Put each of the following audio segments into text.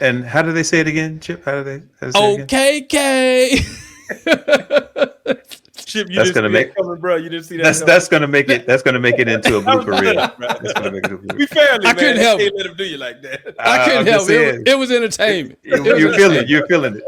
how do they say it again, Chip? How do they say it again? Okekee. Chip, you That's didn't gonna see make that coming, bro. You didn't see that. that's gonna make it into a blooper reel. That's gonna make it a blooper. We family, I man. couldn't help Can't it. let him do you like that. I couldn't help it. It was entertainment. You're feeling it. You're feeling it.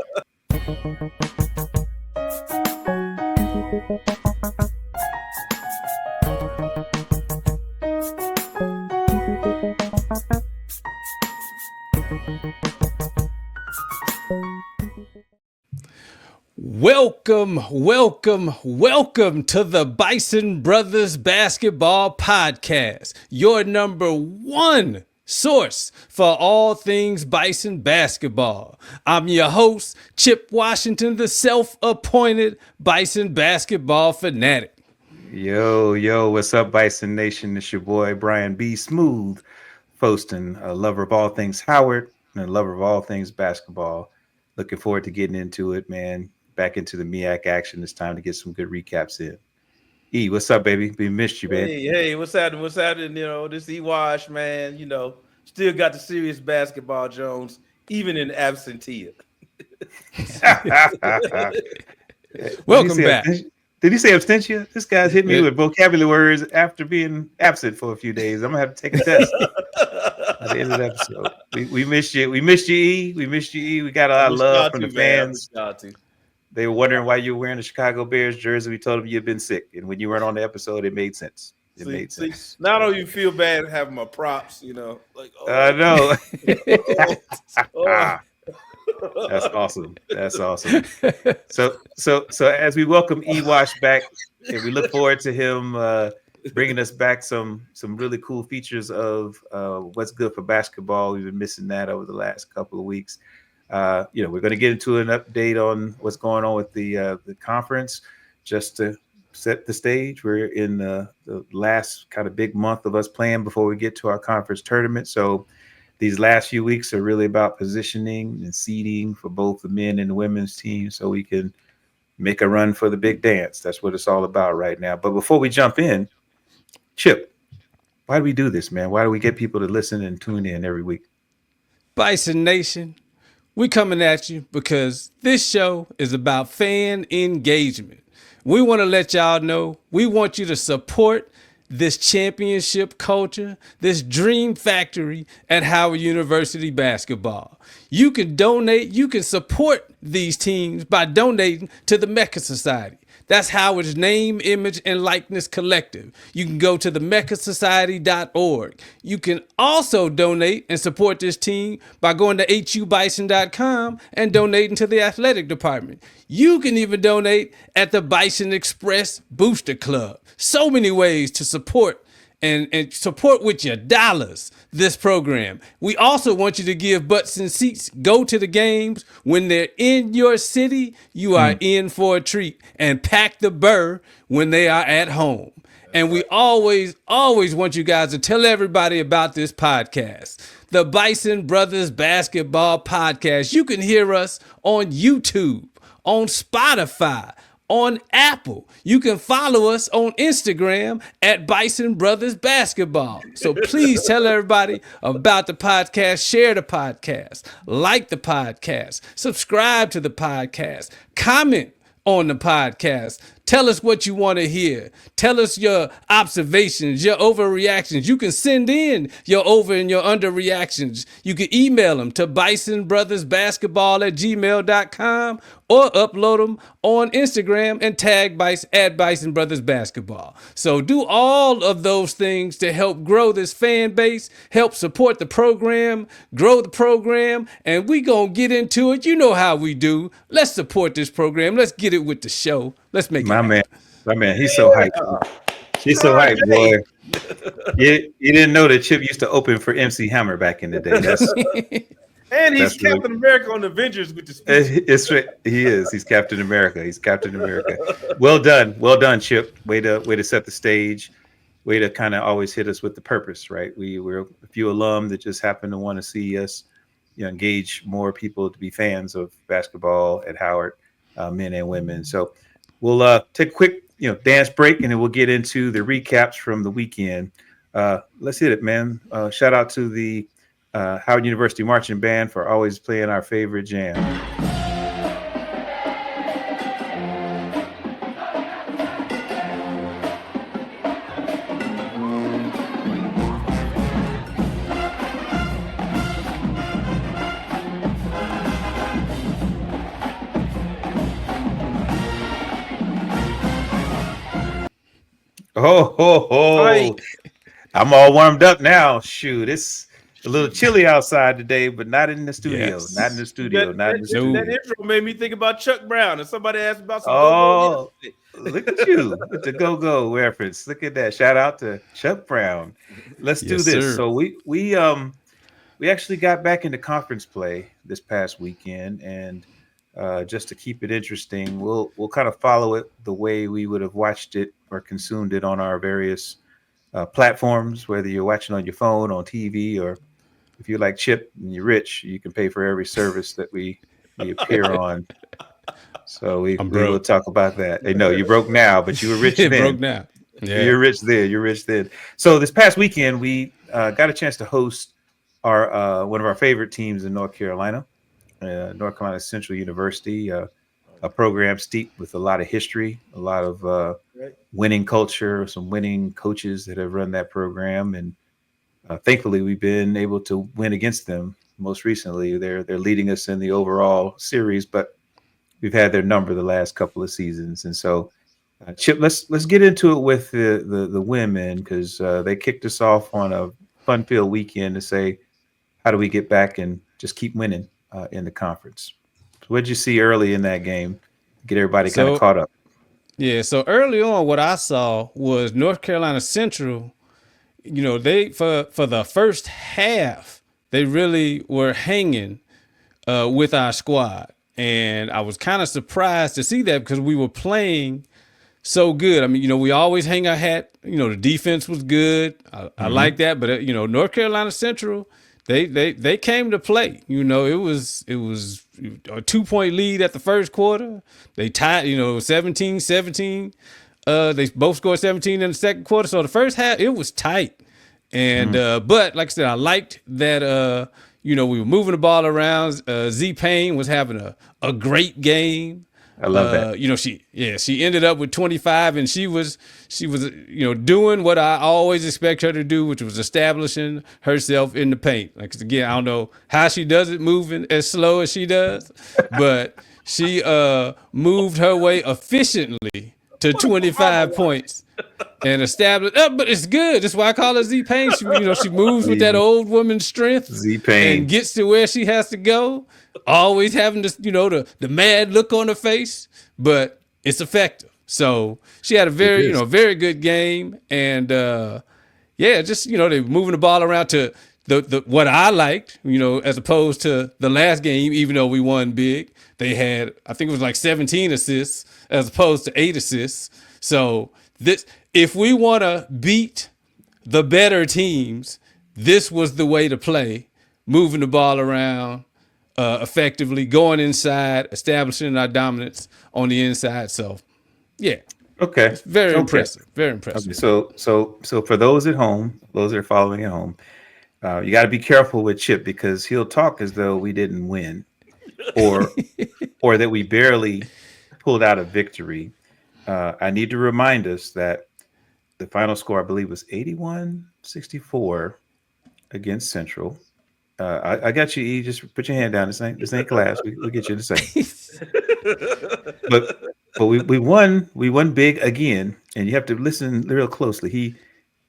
Welcome to the Bison Brothers Basketball Podcast, your number one source for all things Bison basketball. I'm your host, Chip Washington, the self-appointed Bison basketball fanatic. Yo, what's up, Bison Nation? It's your boy, Bryan BSmooth, Foston, a lover of all things Howard and a lover of all things basketball. Looking forward to getting into it, man. Back into the MEAC action. It's time to get some good recaps in. E, what's up, baby? We missed you, man. Hey, what's happening? What's happening? You know, this Ewash, man. You know, still got the serious basketball Jones, even in absentia. Welcome back. Did he say abstentia? This guy's hitting me with vocabulary words after being absent for a few days. I'm gonna have to take a test at the end of the episode. We missed you. We missed you, E. We missed you, E. We got a lot of love from the fans. They were wondering why you were wearing a Chicago Bears jersey. We told them you'd been sick, and when you weren't on the episode, it made sense. It made sense. Now don't you feel bad having my props? You know, like I know. That's awesome. That's awesome. So as we welcome Ewash back, and we look forward to him bringing us back some really cool features of what's good for basketball. We've been missing that over the last couple of weeks. We're going to get into an update on what's going on with the conference. Just to set the stage, we're in the last kind of big month of us playing before we get to our conference tournament. So these last few weeks are really about positioning and seeding for both the men and the women's team so we can make a run for the big dance. That's what it's all about right now. But before we jump in, Chip, why do we do this, man? Why do we get people to listen and tune in every week? Bison Nation, we coming at you because this show is about fan engagement. We want to let y'all know we want you to support this championship culture, this dream factory at Howard University basketball. You can donate, you can support these teams by donating to the MECA Society. That's Howard's Name, Image, and Likeness Collective. You can go to the mecasociety.org. You can also donate and support this team by going to hubison.com and donating to the athletic department. You can even donate at the Bison Express Booster Club. So many ways to support and support with your dollars this program. We also want you to give butts and seats. Go to the games. When they're in your city, you are in for a treat. And pack the burr when they are at home. And we always want you guys to tell everybody about this podcast, the Bison Brothers Basketball Podcast. You can hear us on YouTube, on Spotify, on Apple. You can follow us on Instagram at Bison Brothers Basketball. So please tell everybody about the podcast, share the podcast, like the podcast, subscribe to the podcast, comment on the podcast. Tell us what you want to hear. Tell us your observations, your overreactions. You can send in your over and your underreactions. You can email them to bisonbrothersbasketball@gmail.com or upload them on Instagram and tag Bison Brothers Basketball. So do all of those things to help grow this fan base, help support the program, grow the program, and we gonna get into it. You know how we do. Let's support this program. Let's get it with the show. Let's make it. My man, he's so hyped. He's so hyped, boy. You didn't know that Chip used to open for MC Hammer back in the day. And he's Captain America on Avengers with the speech. It's right. He is. He's Captain America. Well done, Chip. Way to set the stage. Way to kind of always hit us with the purpose, right? We're a few alum that just happen to want to see us, engage more people to be fans of basketball at Howard, men and women. So we'll take a quick, dance break, and then we'll get into the recaps from the weekend. Let's hit it, man. Shout out to the Howard University Marching Band for always playing our favorite jam. Oh. I'm all warmed up now. Shoot, it's a little chilly outside today, but not in the studio. Yes. Not in the studio. That intro made me think about Chuck Brown, and somebody asked about some go-go yesterday. Look at you with the go-go reference. Look at that. Shout out to Chuck Brown. Let's do this. Sir. So we actually got back into conference play this past weekend, and just to keep it interesting, we'll kind of follow it the way we would have watched it or consumed it on our various platforms, whether you're watching on your phone, on TV, or if you like Chip and you're rich, you can pay for every service that we appear on. So we will talk about that. Hey, no, you're broke now, but you were rich then. Broke now. Yeah. You're rich then. You're rich then. So this past weekend, we got a chance to host our one of our favorite teams in North Carolina, North Carolina Central University, a program steeped with a lot of history, a lot of winning culture, some winning coaches that have run that program, and thankfully we've been able to win against them. Most recently, they're leading us in the overall series, but we've had their number the last couple of seasons. And so, Chip, let's get into it with the women, because they kicked us off on a fun-filled weekend to say, how do we get back and just keep winning in the conference? What did you see early in that game? Get everybody kind of caught up. Yeah, so early on, what I saw was North Carolina Central. You know, they for the first half, they really were hanging with our squad, and I was kind of surprised to see that because we were playing so good. I mean, you know, we always hang our hat. You know, the defense was good. I like that, but you know, North Carolina Central, they came to play. You know, it was a 2-point lead at the first quarter. They tied, you know, 17-17. They both scored 17 in the second quarter. So the first half, it was tight. And but like I said, I liked that you know, we were moving the ball around. Z Payne was having a great game. I love that. You know, she ended up with 25, and she was, you know, doing what I always expect her to do, which was establishing herself in the paint. Like, again, I don't know how she does it, moving as slow as she does, but she moved her way efficiently to 25 points and established. But it's good. That's why I call her Z Payne. She, you know, she moves with that old woman's strength. Z Payne, and gets to where she has to go. Always having this, you know, the mad look on her face, but it's effective. So she had a very good game, and just, you know, they were moving the ball around to the what I liked, you know, as opposed to the last game. Even though we won big, they had, I think it was like 17 assists as opposed to 8 assists. So this, if we want to beat the better teams, this was the way to play: moving the ball around. Effectively going inside, establishing our dominance on the inside. So, yeah. Okay. It's very impressive. Very impressive. Okay. So for those at home, those that are following at home, you got to be careful with Chip, because he'll talk as though we didn't win, or that we barely pulled out a victory. I need to remind us that the final score, I believe, was 81-64 against Central. I got you, E. Just put your hand down. This ain't class. We'll get you in a second. But we won big again, and you have to listen real closely.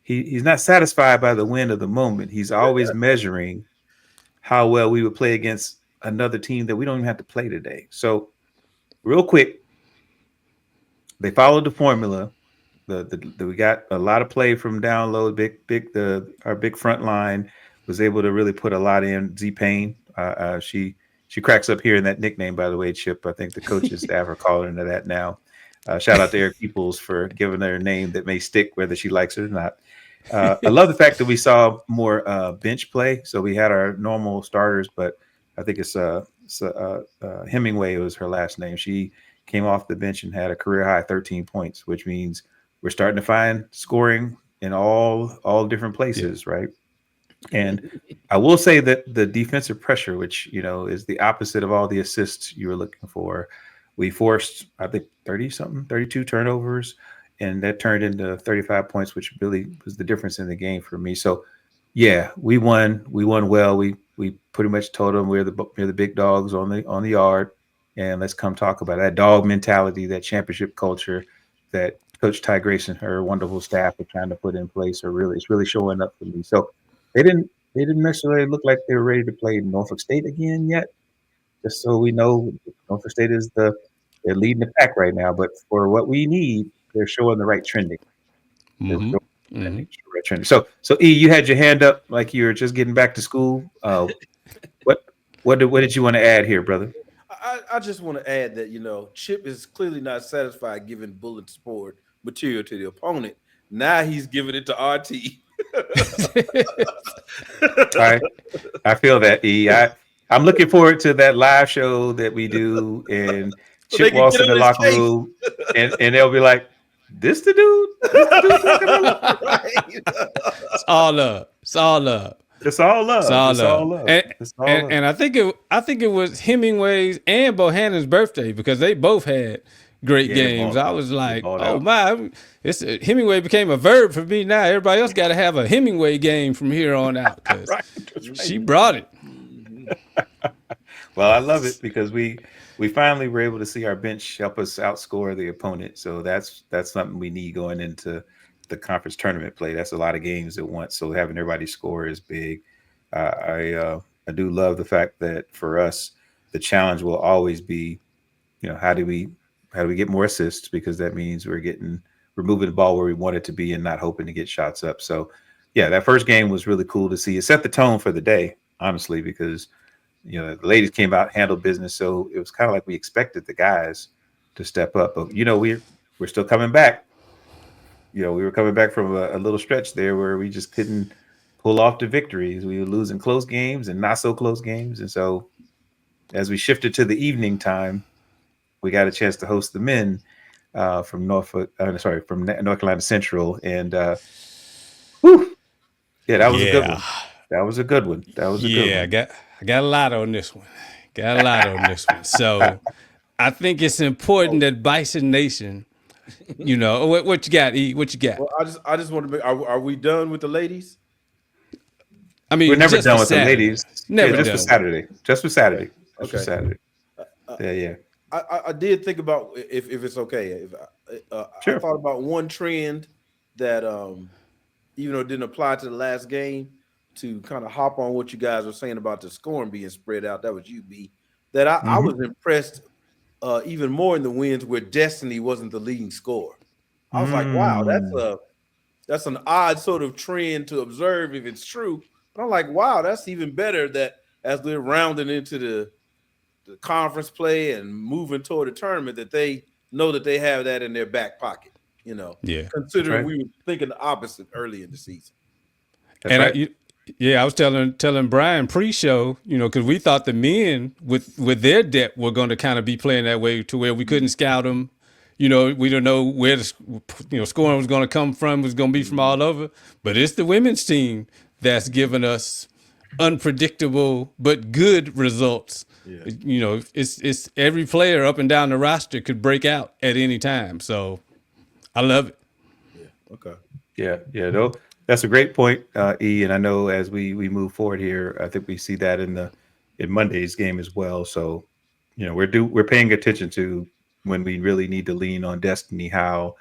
He's not satisfied by the win of the moment. He's always measuring how well we would play against another team that we don't even have to play today. So real quick, they followed the formula. We got a lot of play from down low. Our big front line was able to really put a lot in. Z Payne, she cracks up hearing that nickname, by the way, Chip. I think the coaches staff are calling her that now. Shout out to Eric Peoples for giving her a name that may stick whether she likes it or not. I love the fact that we saw more bench play. So we had our normal starters, but I think it's Hemingway was her last name. She came off the bench and had a career high 13 points, which means we're starting to find scoring in all different places, right? And I will say that the defensive pressure, which, is the opposite of all the assists you were looking for, we forced, I think, 30 something, 32 turnovers, and that turned into 35 points, which really was the difference in the game for me. So, yeah, we won. We won well. We pretty much told them we're the big dogs on the yard, and let's come talk about it. That dog mentality, that championship culture, that Coach Ty Grace and her wonderful staff are trying to put in place it's really showing up for me. So they didn't necessarily look like they were ready to play Norfolk State again yet. Just so we know, Norfolk State they're leading the pack right now. But for what we need, they're showing the right trending. Mm-hmm. Right trending. So E, you had your hand up like you were just getting back to school. What did you want to add here, brother? I just want to add that, Chip is clearly not satisfied giving bullet sport material to the opponent. Now he's giving it to RT. I feel that, E. I'm looking forward to that live show that we do, and Chip walks in the locker room, and they'll be like, "This the dude? This the dude talking about?" Right. It's all love. It's all love. It's all love. It's all It's love. all love. And, It's all and, love. and I think it was Hemingway's and Bohannon's birthday because they both had great games. I was like, oh my, Hemingway became a verb for me now. Everybody else got to have a Hemingway game from here on out because Right. she brought it. Well, I love it because we finally were able to see our bench help us outscore the opponent. So that's something we need going into the conference tournament play. That's a lot of games at once. So having everybody score is big. I do love the fact that for us, the challenge will always be, how do we get more assists, because that means we're moving the ball where we want it to be and not hoping to get shots up. So yeah, that first game was really cool to see. It set the tone for the day, honestly, because the ladies came out, handled business. So it was kind of like we expected the guys to step up. But we're still coming back. We were coming back from a little stretch there where we just couldn't pull off the victories. We were losing close games and not so close games. And so as we shifted to the evening time, we got a chance to host the men from North Carolina Central. And yeah, that was a good one. That was a good one. Yeah, I got a lot on this one. So I think it's important that Bison Nation, what you got, E? What you got? Well, I just want to make. Are we done with the ladies? I mean, we're never done with Saturday. The ladies. Never just done. for Saturday. Just for Saturday. Okay. For Saturday. Yeah. I did think about if it's okay. Sure. I thought about one trend that even though it didn't apply to the last game, to kind of hop on what you guys were saying about the scoring being spread out. That was you, B. That I was impressed even more in the wins where Destiny wasn't the leading scorer. I was like, wow, that's an odd sort of trend to observe if it's true. But I'm like, wow, that's even better that as they're rounding into the conference play and moving toward the tournament, that they know that they have that in their back pocket, Yeah. Considering we were thinking the opposite early in the season. That's right. I was telling Bryan pre-show, because we thought the men with their depth were going to kind of be playing that way to where we couldn't scout them. We don't know where the scoring was going to come from, was going to be from all over. But it's the women's team that's given us unpredictable but good results. Yeah. It's every player up and down the roster could break out at any time. So I love it. Yeah. Okay. Yeah. No, that's a great point, E. And I know as we move forward here, I think we see that in Monday's game as well. So, we're paying attention to when we really need to lean on Destiny Howell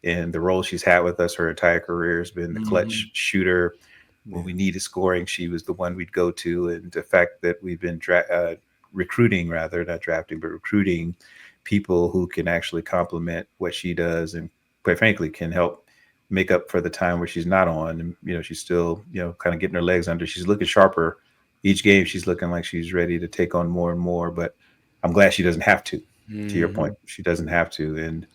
and the role she's had with us her entire career has been the clutch shooter. When we needed scoring, she was the one we'd go to. And the fact that we've been recruiting people who can actually complement what she does and quite frankly can help make up for the time where she's not on. And, she's still, kind of getting her legs under. She's looking sharper each game. She's looking like she's ready to take on more and more, but I'm glad she doesn't have to your point. She doesn't have to. And,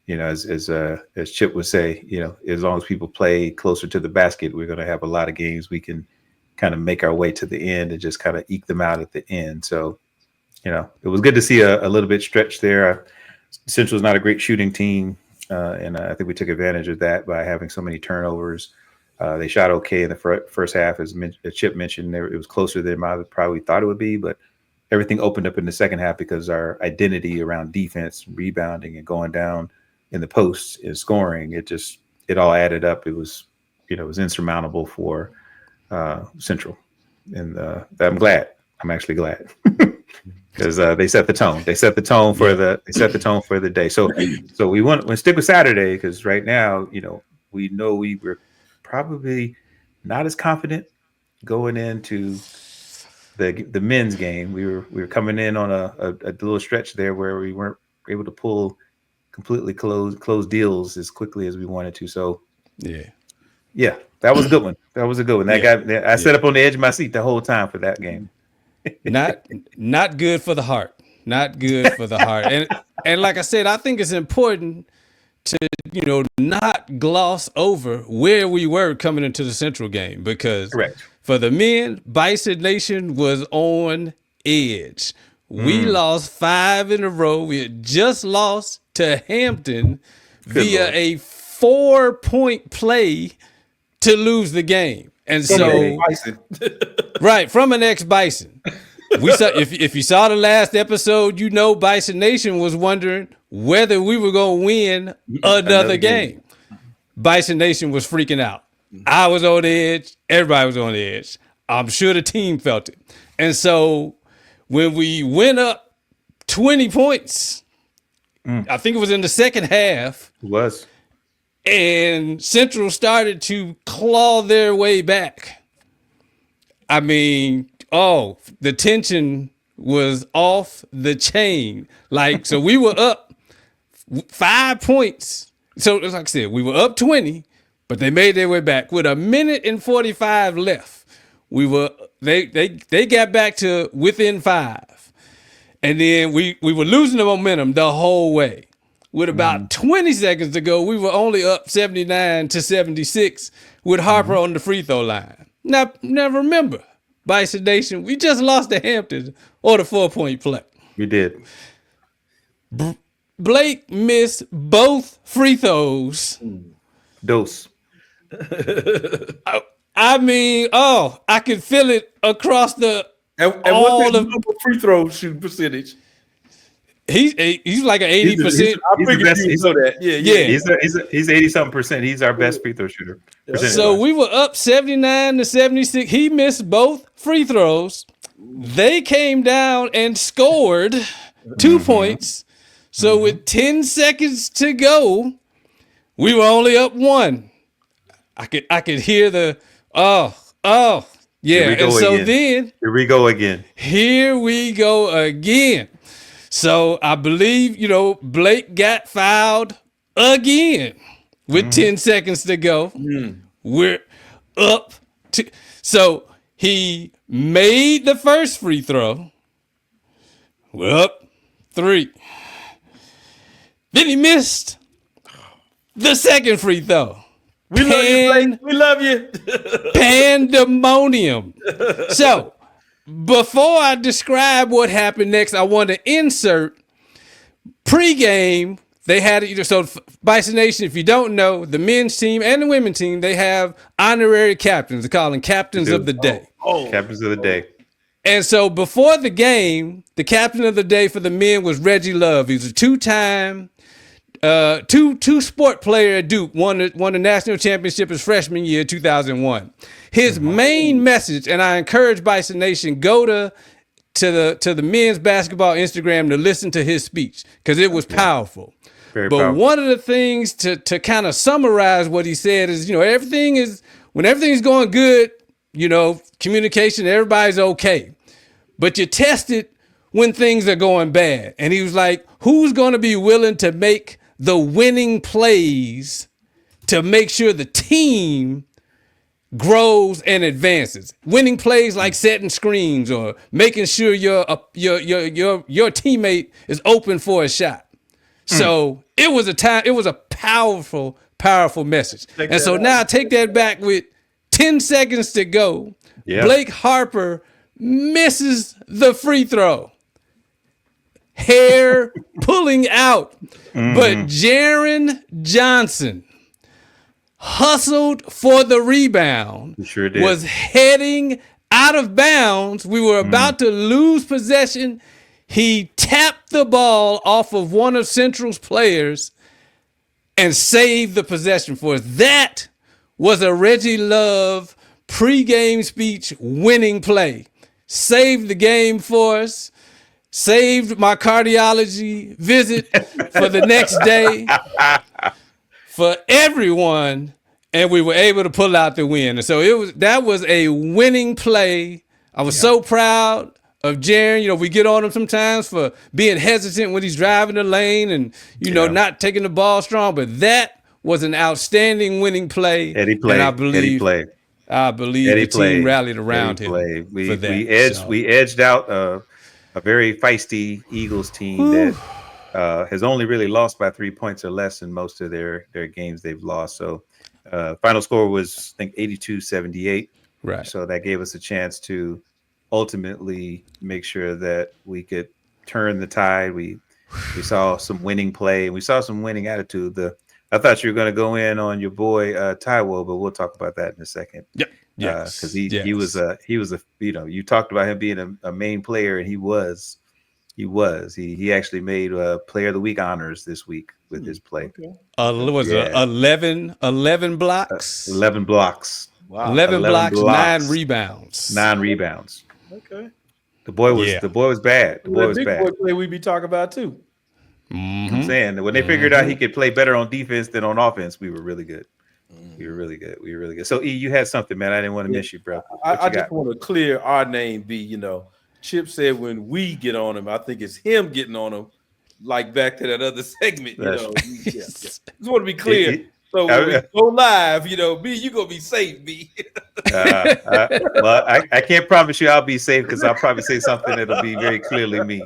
as Chip would say, as long as people play closer to the basket, we're going to have a lot of games we can kind of make our way to the end and just kind of eke them out at the end. So, it was good to see a little bit stretched there. Central's not a great shooting team. And I think we took advantage of that by having so many turnovers. They shot okay in the first half, as Chip mentioned. It was closer than I probably thought it would be, but everything opened up in the second half because our identity around defense, rebounding, and going down in the posts and scoring, it all added up. It was, it was insurmountable for Central, and I'm glad. I'm actually glad because they set the tone. They set the tone for the day. So we want to stick with Saturday because right now, we know we were probably not as confident going into the men's game. We were coming in on a little stretch there where we weren't able to pull completely close deals as quickly as we wanted to. So yeah, that was a good one. That was a good one. I sat up on the edge of my seat the whole time for that game. Not good for the heart. Not good for the heart. And like I said, I think it's important to not gloss over where we were coming into the Central game, because for the men, Bison Nation was on edge. We lost 5 in a row. We had just lost to Hampton via a 4-point play to lose the game. And so right, from an ex-Bison. We saw, if you saw the last episode, Bison Nation was wondering whether we were going to win another game. Bison Nation was freaking out. I was on the edge. Everybody was on the edge. I'm sure the team felt it. And so when we went up 20 points, I think it was in the second half. It was. And Central started to claw their way back. I mean, the tension was off the chain. So we were up 5 points. So like I said, we were up 20, but they made their way back with 1:45 left. They got back to within 5. And then we were losing the momentum the whole way. With about 20 seconds to go, we were only up 79-76 with Harper on the free throw line. Now remember, Bison Nation, we just lost to Hampton on the 4-point play. We did. Blake missed both free throws. Dose. I mean, I could feel it across the all of the free throw shooting percentage. He's like an 80%. I figured you know that. Yeah. He's 80-something%. He's our best free throw shooter. So we were up 79-76. He missed both free throws. They came down and scored 2 points. So with 10 seconds to go, we were only up 1. I could hear the yeah. And so then here we go again. Here we go again. So I believe, Blake got fouled again with 10 seconds to go. We're up to, so he made the first free throw. We're up 3. Then he missed the second free throw. We love you, Blake. We love you. Pandemonium. So before I describe what happened next, I want to insert pregame. They had so Bison Nation. If you don't know, the men's team and the women's team, they have honorary captains. They call them captains of the day. Captains of the day. And so before the game, the captain of the day for the men was Reggie Love. He was a 2-time, two sport player at Duke. Won the national championship his freshman year, 2001. His main message, and I encourage Bison Nation, go to the men's basketball Instagram to listen to his speech because it was powerful. Very powerful. One of the things to kind of summarize what he said is, when everything's going good, communication, everybody's okay. But you test it when things are going bad. And he was like, who's going to be willing to make the winning plays to make sure the team grows and advances? Winning plays like setting screens or making sure your teammate is open for a shot. So it was a powerful message. And so now take that back with 10 seconds to go. Yeah. Blake Harper misses the free throw. Hair pulling out. But Jaren Johnson, hustled for the rebound, He sure did. was heading out of bounds. We were about to lose possession. He tapped the ball off of one of Central's players and saved the possession for us. That was a Reggie Love pregame speech winning play. Saved the game for us. Saved my cardiology visit for the next day for everyone, and we were able to pull out the win. And so that was a winning play. I was so proud of Jaren. You know, we get on him sometimes for being hesitant when he's driving the lane and, not taking the ball strong, but that was an outstanding winning play. Eddie played. And I believe the team rallied around him. We edged out a very feisty Eagles team that has only really lost by 3 points or less in most of their games they've lost. So final score was, I think, 82-78. Right. So that gave us a chance to ultimately make sure that we could turn the tide. We saw some winning play, and we saw some winning attitude. I thought you were going to go in on your boy Taiwo, but we'll talk about that in a second. Yep. Yes. Because he was a you talked about him being a main player, and he actually made Player of the Week honors this week with his play. Okay. 11 blocks? 11 blocks. Wow. 11 blocks, 9 rebounds. 9 rebounds. Okay. The boy was bad. The boy was bad. Boy play we be talking about too. I'm saying that when they figured out he could play better on defense than on offense, we were really good. We were really good. So, E, you had something, man. I didn't want to miss you, bro. I just want to clear our name, B. Chip said when we get on him, I think it's him getting on him, like back to that other segment. Just want to be clear. So when we go live, B, you gonna be safe, B. Well, I can't promise you I'll be safe because I'll probably say something that'll be very clearly me.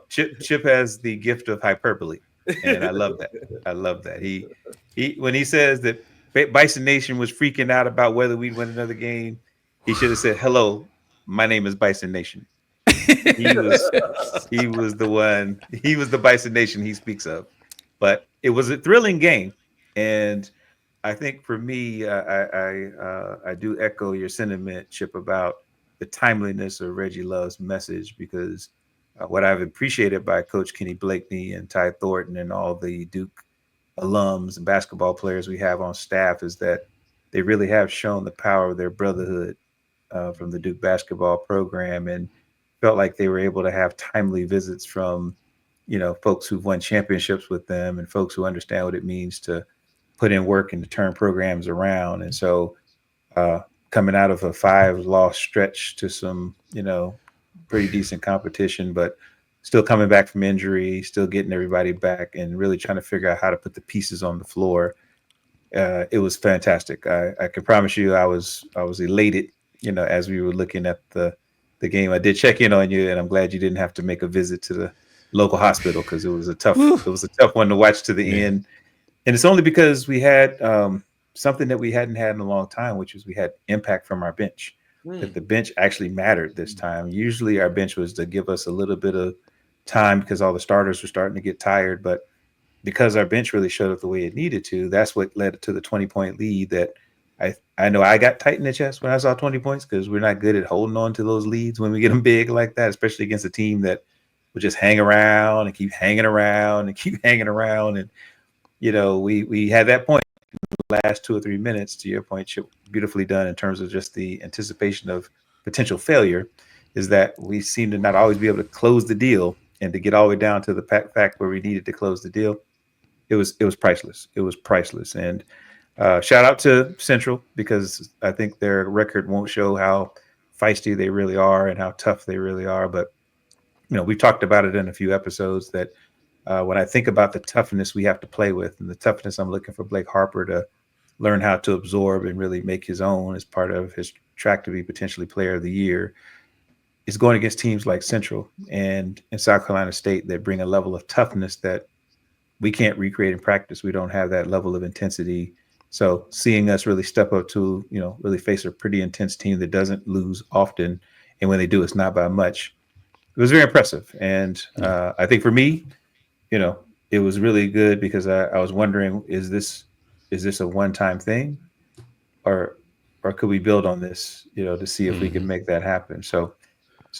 Chip has the gift of hyperbole, and I love that. He when he says that Bison Nation was freaking out about whether we'd win another game, he should have said, "Hello, my name is Bison Nation." He was the one. He was the Bison Nation he speaks of. But it was a thrilling game, and I think for me, I do echo your sentiment, Chip, about the timeliness of Reggie Love's message, because what I've appreciated by Coach Kenny Blakeney and Ty Thornton and all the Duke alums and basketball players we have on staff is that they really have shown the power of their brotherhood from the Duke basketball program, and felt like they were able to have timely visits from, folks who've won championships with them and folks who understand what it means to put in work and to turn programs around. And so coming out of a 5-loss stretch to some, pretty decent competition, but still coming back from injury, still getting everybody back and really trying to figure out how to put the pieces on the floor. It was fantastic. I can promise you I was elated, as we were looking at the game. I did check in on you, and I'm glad you didn't have to make a visit to the local hospital because it was a tough one to watch to the end. And it's only because we had something that we hadn't had in a long time, which was we had impact from our bench. That the bench actually mattered this time. Usually our bench was to give us a little bit of time because all the starters were starting to get tired. But because our bench really showed up the way it needed to, that's what led to the 20-point lead that I know I got tight in the chest when I saw 20 points because we're not good at holding on to those leads when we get them big like that, especially against a team that would just hang around and keep hanging around and keep hanging around. And, we had that point in the last 2 or 3 minutes, to your point, Chip, beautifully done in terms of just the anticipation of potential failure, is that we seem to not always be able to close the deal, and to get all the way down to the fact where we needed to close the deal. It was priceless. It was priceless. And shout out to Central, because I think their record won't show how feisty they really are and how tough they really are. But, we've talked about it in a few episodes that when I think about the toughness we have to play with and the toughness I'm looking for Blake Harper to learn how to absorb and really make his own as part of his track to be potentially player of the year, is going against teams like Central and South Carolina State that bring a level of toughness that we can't recreate in practice. We don't have that level of intensity. So seeing us really step up to, really face a pretty intense team that doesn't lose often, and when they do, it's not by much, it was very impressive. And I think for me, it was really good because I was wondering, is this is this a one-time thing, or could we build on this, to see if we can make that happen? So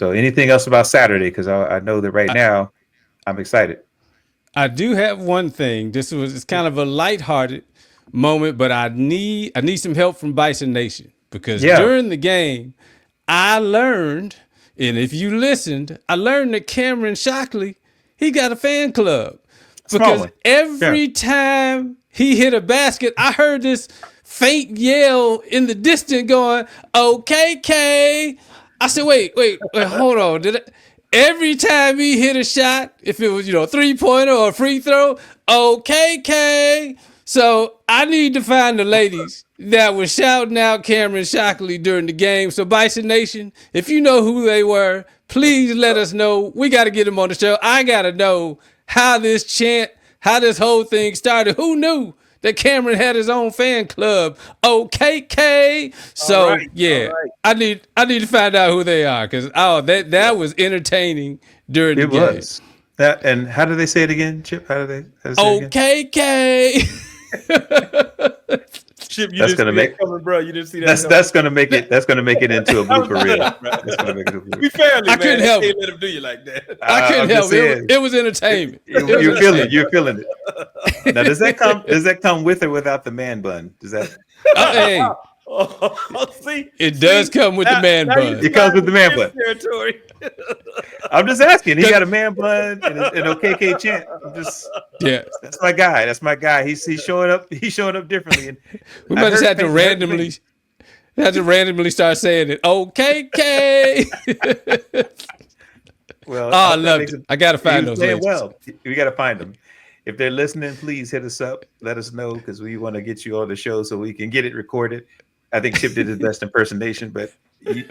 anything else about Saturday? Because I know that right now I'm excited. I do have one thing. It's kind of a lighthearted moment, but I need some help from Bison Nation, because during the game I learned, and if you listened, I learned that Cameron Shockley, he got a fan club, because every time he hit a basket, I heard this faint yell in the distance going, "Okekee." I said, wait, hold on. Every time he hit a shot, if it was, 3-pointer or a free throw, Okekee. So I need to find the ladies that were shouting out Cameron Shockley during the game. So Bison Nation, if you know who they were, please let us know. We got to get them on the show. I got to know how this whole thing started. Who knew that Cameron had his own fan club? Okekee. So right. I need to find out who they are, because that was entertaining during the game. It was. That, and how do they say it again, Chip? How do they say it again? Okekee. Chip, that's gonna make coming, bro. You didn't see that. That's gonna make it. That's gonna make it into a blooper reel. That's gonna make it a blooper. We fairly. I couldn't help it. Let him do you like that. I couldn't help it. It was entertainment. You're feeling it. Now, does that come with or without the man bun? Does that? Hey. It does come with the man bun. It comes with the man bun. Territory. I'm just asking. He got a man bun and an Okekee chant. That's my guy. That's my guy. He's showing up. He's showing up differently. And we might just have to randomly start saying it. Okekee. Well, I love it. I gotta find those. Well, we gotta find them. If they're listening, please hit us up. Let us know, because we want to get you on the show so we can get it recorded. I think Chip did his best impersonation, but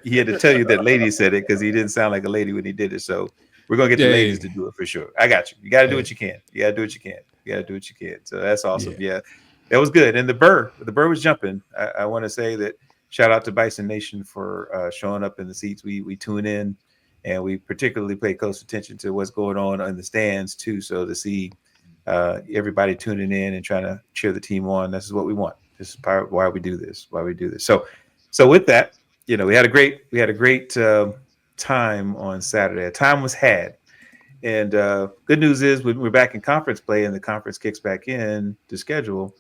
he had to tell you that lady said it, because he didn't sound like a lady when he did it. So we're going to get the ladies to do it for sure. I got you. You got to do what you can. You got to do what you can. You got to do what you can. So that's awesome. Yeah, that was good. And the burr was jumping. I want to say that shout out to Bison Nation for showing up in the seats. We tune in, and we particularly pay close attention to what's going on in the stands too. So to see everybody tuning in and trying to cheer the team on, this is what we want. This is part of why we do this. So with that, we had a great time on Saturday. A time was had, and good news is we're back in conference play, and the conference kicks back in to schedule.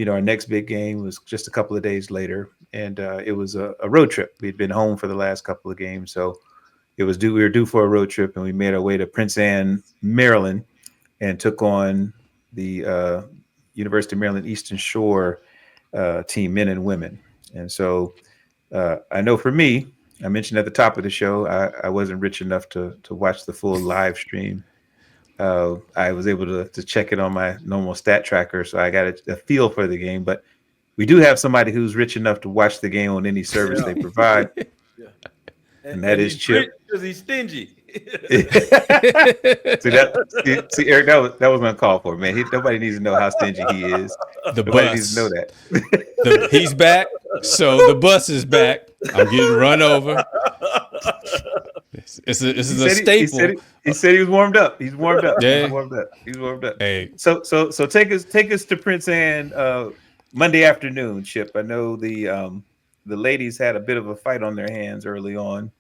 Our next big game was just a couple of days later, and it was a road trip. We'd been home for the last couple of games, so we were due for a road trip, and we made our way to Prince Anne, Maryland, and took on the University of Maryland Eastern Shore team, men and women. And so I know for me, I mentioned at the top of the show, I wasn't rich enough to watch the full live stream. I was able to check it on my normal stat tracker, so I got a feel for the game. But we do have somebody who's rich enough to watch the game on any service they provide. And that is Chip. Because he's stingy. See, Eric, that was my call for, man. Nobody needs to know how stingy he is. Nobody needs to know that. He's back, so the bus is back. I'm getting run over. This is a staple. He said he was warmed up. He's warmed up. Yeah. He's warmed up. Hey. So take us to Prince Anne Monday afternoon, Chip. I know the ladies had a bit of a fight on their hands early on.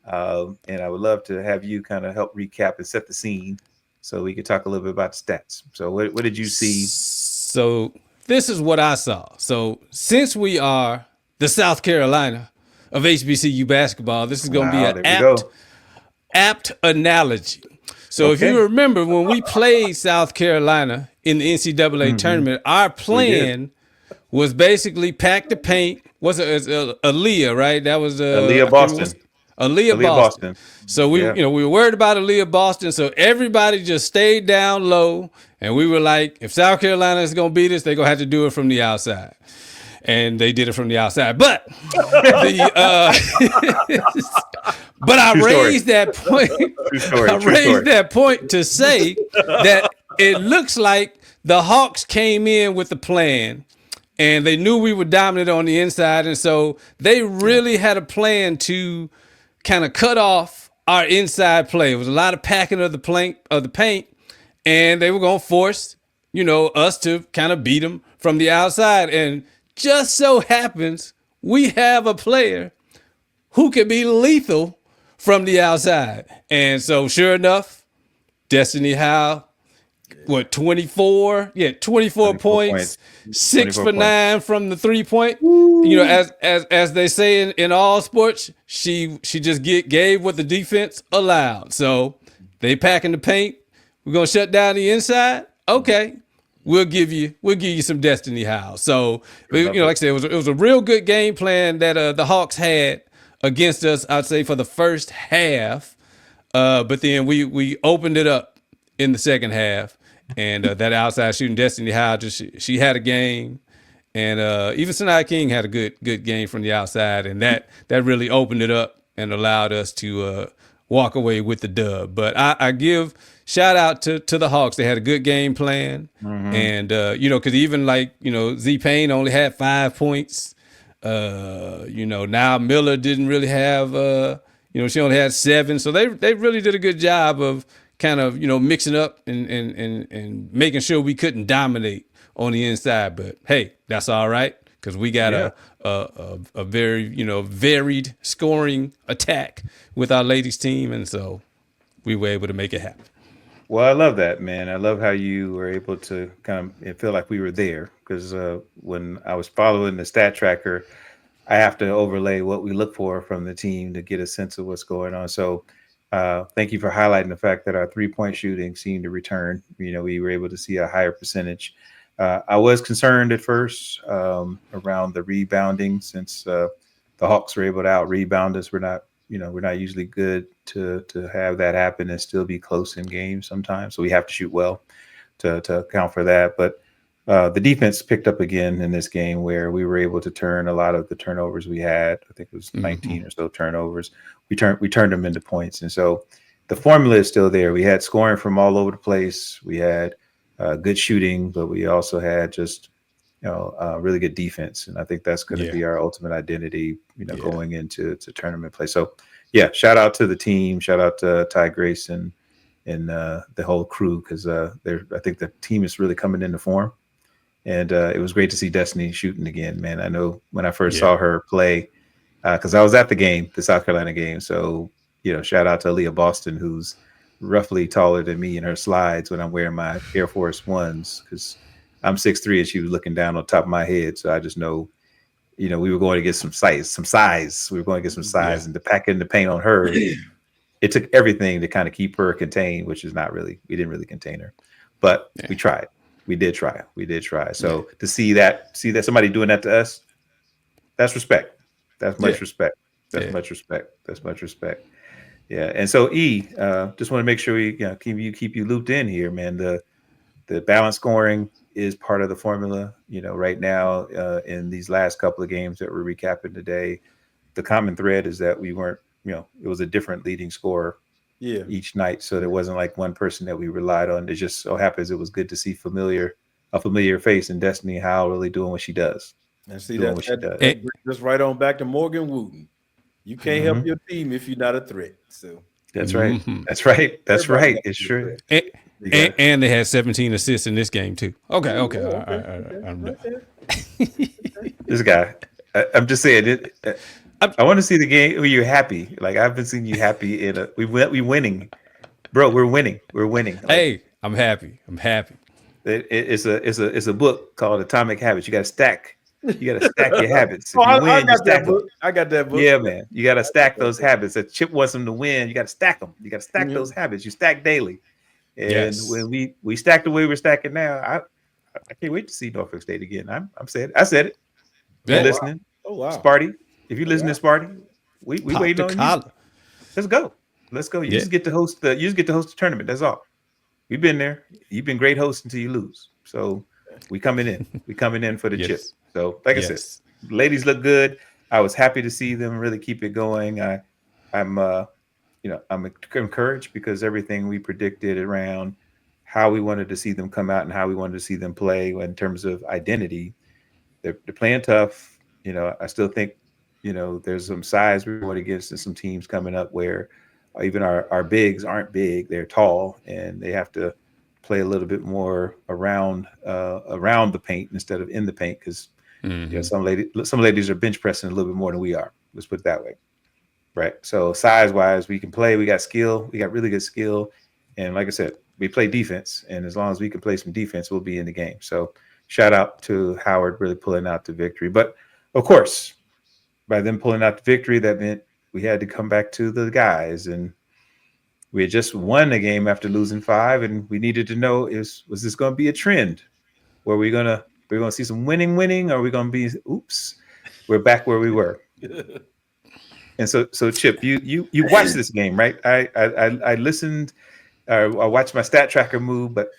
And I would love to have you kind of help recap and set the scene so we could talk a little bit about stats. So what did you see? So this is what I saw. So since we are the South Carolina of HBCU basketball, this is going to be an apt analogy. So if you remember, when we played South Carolina in the NCAA tournament, our plan was basically pack the paint. Was it Aaliyah, right? That was Aaliyah Boston. Aaliyah Boston. So we were worried about Aaliyah Boston. So everybody just stayed down low, and we were like, if South Carolina is gonna beat us, they're gonna have to do it from the outside. And they did it from the outside. But but I raised that point. I raised that point to say that it looks like the Hawks came in with a plan, and they knew we were dominant on the inside, and so they really had a plan to kind of cut off our inside play. It was a lot of packing of the paint, and they were going to force, us to kind of beat them from the outside. And just so happens we have a player who can be lethal from the outside. And so sure enough, Destiny Howell, 24? Yeah, 24 points, 6 for 9 from the 3-point. You know, as they say in all sports, she just gave what the defense allowed. So they packing the paint. We're gonna shut down the inside. Okay, we'll give you some Destiny Howell. So like I said, it was a real good game plan that the Hawks had against us, I'd say, for the first half. But then we opened it up in the second half. And that outside shooting Destiny Howell, she had a game, and even Sanaa King had a good game from the outside, and that really opened it up and allowed us to walk away with the dub. But I give shout out to the Hawks. They had a good game plan, and because even Z Payne only had 5 points. Now Miller didn't really have she only had 7, so they really did a good job of kind of mixing up and making sure we couldn't dominate on the inside. But hey, that's all right, because we got a very varied scoring attack with our ladies team, and so we were able to make it happen. Well, I love that, man. I love how you were able to kind of feel like we were there, because when I was following the stat tracker, I have to overlay what we look for from the team to get a sense of what's going on. So thank you for highlighting the fact that our 3-point shooting seemed to return. We were able to see a higher percentage. I was concerned at first around the rebounding, since the Hawks were able to out rebound us. We're not usually good to have that happen and still be close in games sometimes. So we have to shoot well to account for that. But the defense picked up again in this game, where we were able to turn a lot of the turnovers we had. I think it was 19 or so turnovers. We turned them into points. And so the formula is still there. We had scoring from all over the place. We had good shooting, but we also had just really good defense. And I think that's going to be our ultimate identity, going into tournament play. So shout out to the team. Shout out to Ty Grace and the whole crew, because I think the team is really coming into form. And it was great to see Destiny shooting again, man. I know when I first saw her play, because I was at the South Carolina game. So, shout out to Aaliyah Boston, who's roughly taller than me in her slides when I'm wearing my Air Force Ones, because I'm 6'3" and she was looking down on top of my head. So I just know, we were going to get some size. We were going to get some size, and to pack in the paint on her, it took everything to kind of keep her contained, which is we didn't really contain her, but we tried. We did try. So to see that somebody doing that to us, that's respect. That's much respect. That's much respect. Yeah. And so just want to make sure we keep you looped in here, man. The balance scoring is part of the formula. Right now, in these last couple of games that we're recapping today, the common thread is that we weren't, it was a different leading scorer each night. So there wasn't like one person that we relied on. It just so happens it was good to see a familiar face in Destiny Howell really doing what she does. And see that brings us right on back to Morgan Wooten. You can't help your team if you're not a threat. So that's right. That's right. It's true. And they had 17 assists in this game too. Okay. All right. This guy, I'm just saying it. I want to see the game where you're happy. Like, I've been seeing you happy we winning, bro. We're winning. Like, hey, I'm happy. It's a book called Atomic Habits. You got to stack your habits. I got that book. Yeah, man. You got to stack those habits. If Chip wants them to win, you got to stack them. You got to stack those habits. You stack daily. And when we stack the way we're stacking now, I can't wait to see Norfolk State again. I said it. You're listening. Oh wow. Sparty. If you listen to Sparty, we waiting on you. Let's go. You just get to host the tournament. That's all. We've been there. You've been great host until you lose. So we coming in for the chip. So like I said, ladies look good. I was happy to see them really keep it going. I'm encouraged, because everything we predicted around how we wanted to see them come out and how we wanted to see them play in terms of identity, they're playing tough. I still think, there's some size we're going against, and some teams coming up where even our bigs aren't big. They're tall, and they have to play a little bit more around the paint instead of in the paint, because some ladies are bench pressing a little bit more than we are. Let's put it that way, right? So size wise, we can play. We got skill. We got really good skill, and like I said, we play defense. And as long as we can play some defense, we'll be in the game. So shout out to Howard really pulling out the victory. But of course, by them pulling out the victory, that meant we had to come back to the guys, and we had just won the game after losing 5, and we needed to know was this going to be a trend? Were we gonna see some winning, or are we gonna be we're back where we were? And so Chip, you watched this game, right? I listened, I watched my stat tracker move, but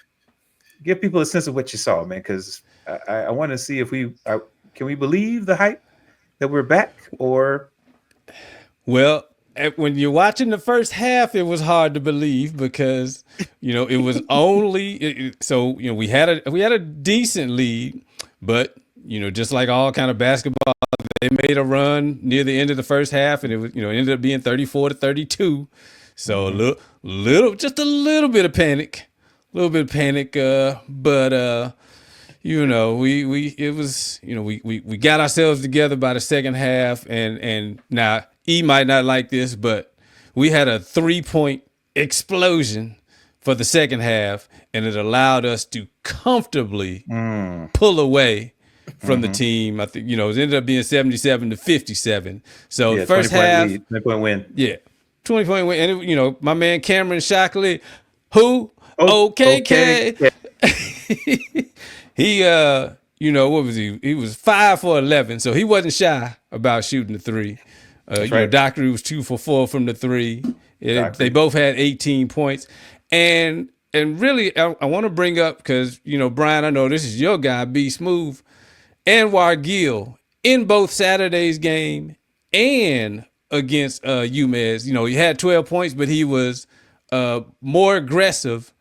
give people a sense of what you saw, man, because I want to see if can we believe the hype that we're back, or well. When you're watching the first half, it was hard to believe because, it was only we had a decent lead, but just like all kind of basketball, they made a run near the end of the first half, and it was ended up being 34-32. So just a little bit of panic, but we got ourselves together by the second half, and now. E might not like this, but we had a 3-point explosion for the second half, and it allowed us to comfortably pull away from the team. I think, it ended up being 77-57. So the first half, 20-point win. Yeah, 20-point win. And, my man Cameron Shockley, who? Okekee. He, what was he? He was 5 for 11, so he wasn't shy about shooting the three. Right. Dockery was 2 for 4 from the three. They both had 18 points. And really, I want to bring up, because, Bryan, I know this is your guy, BSmooth, Anwar Gill, in both Saturday's game and against UMES. He had 12 points, but he was more aggressive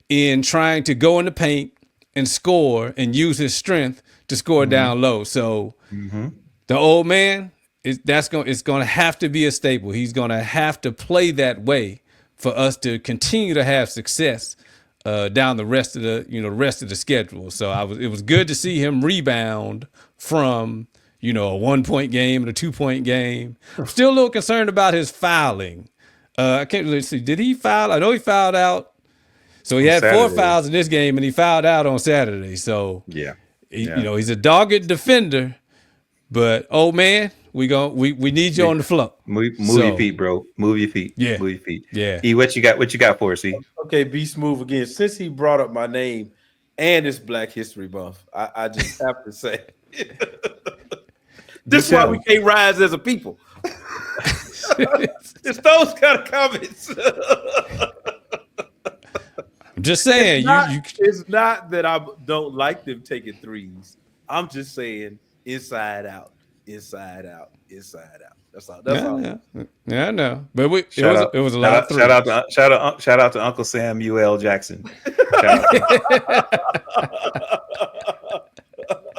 in trying to go in the paint and score and use his strength to score down low. So the old man, it's going to have to be a staple. He's going to have to play that way for us to continue to have success down the rest of the schedule. So it was good to see him rebound from a 1-point game and a 2-point game. I'm still a little concerned about his fouling. I can't really see. Did he foul? I know he fouled out. So he had Saturday. 4 fouls in this game, and he fouled out on Saturday. So he's a dogged defender, but old man. We need you on the floor. Move your feet, bro. Move your feet. Yeah. Move your feet. Yeah. E, what you got for us, E? Okay, BSmooth again. Since he brought up my name and it's Black History Month, I just have to say this is why we can't rise as a people. It's those kind of comments. I'm just saying. It's not that I don't like them taking threes. I'm just saying inside out. Inside out. That's all. Yeah, I know. But it was a lot of threes. Shout out to Uncle Samuel Jackson.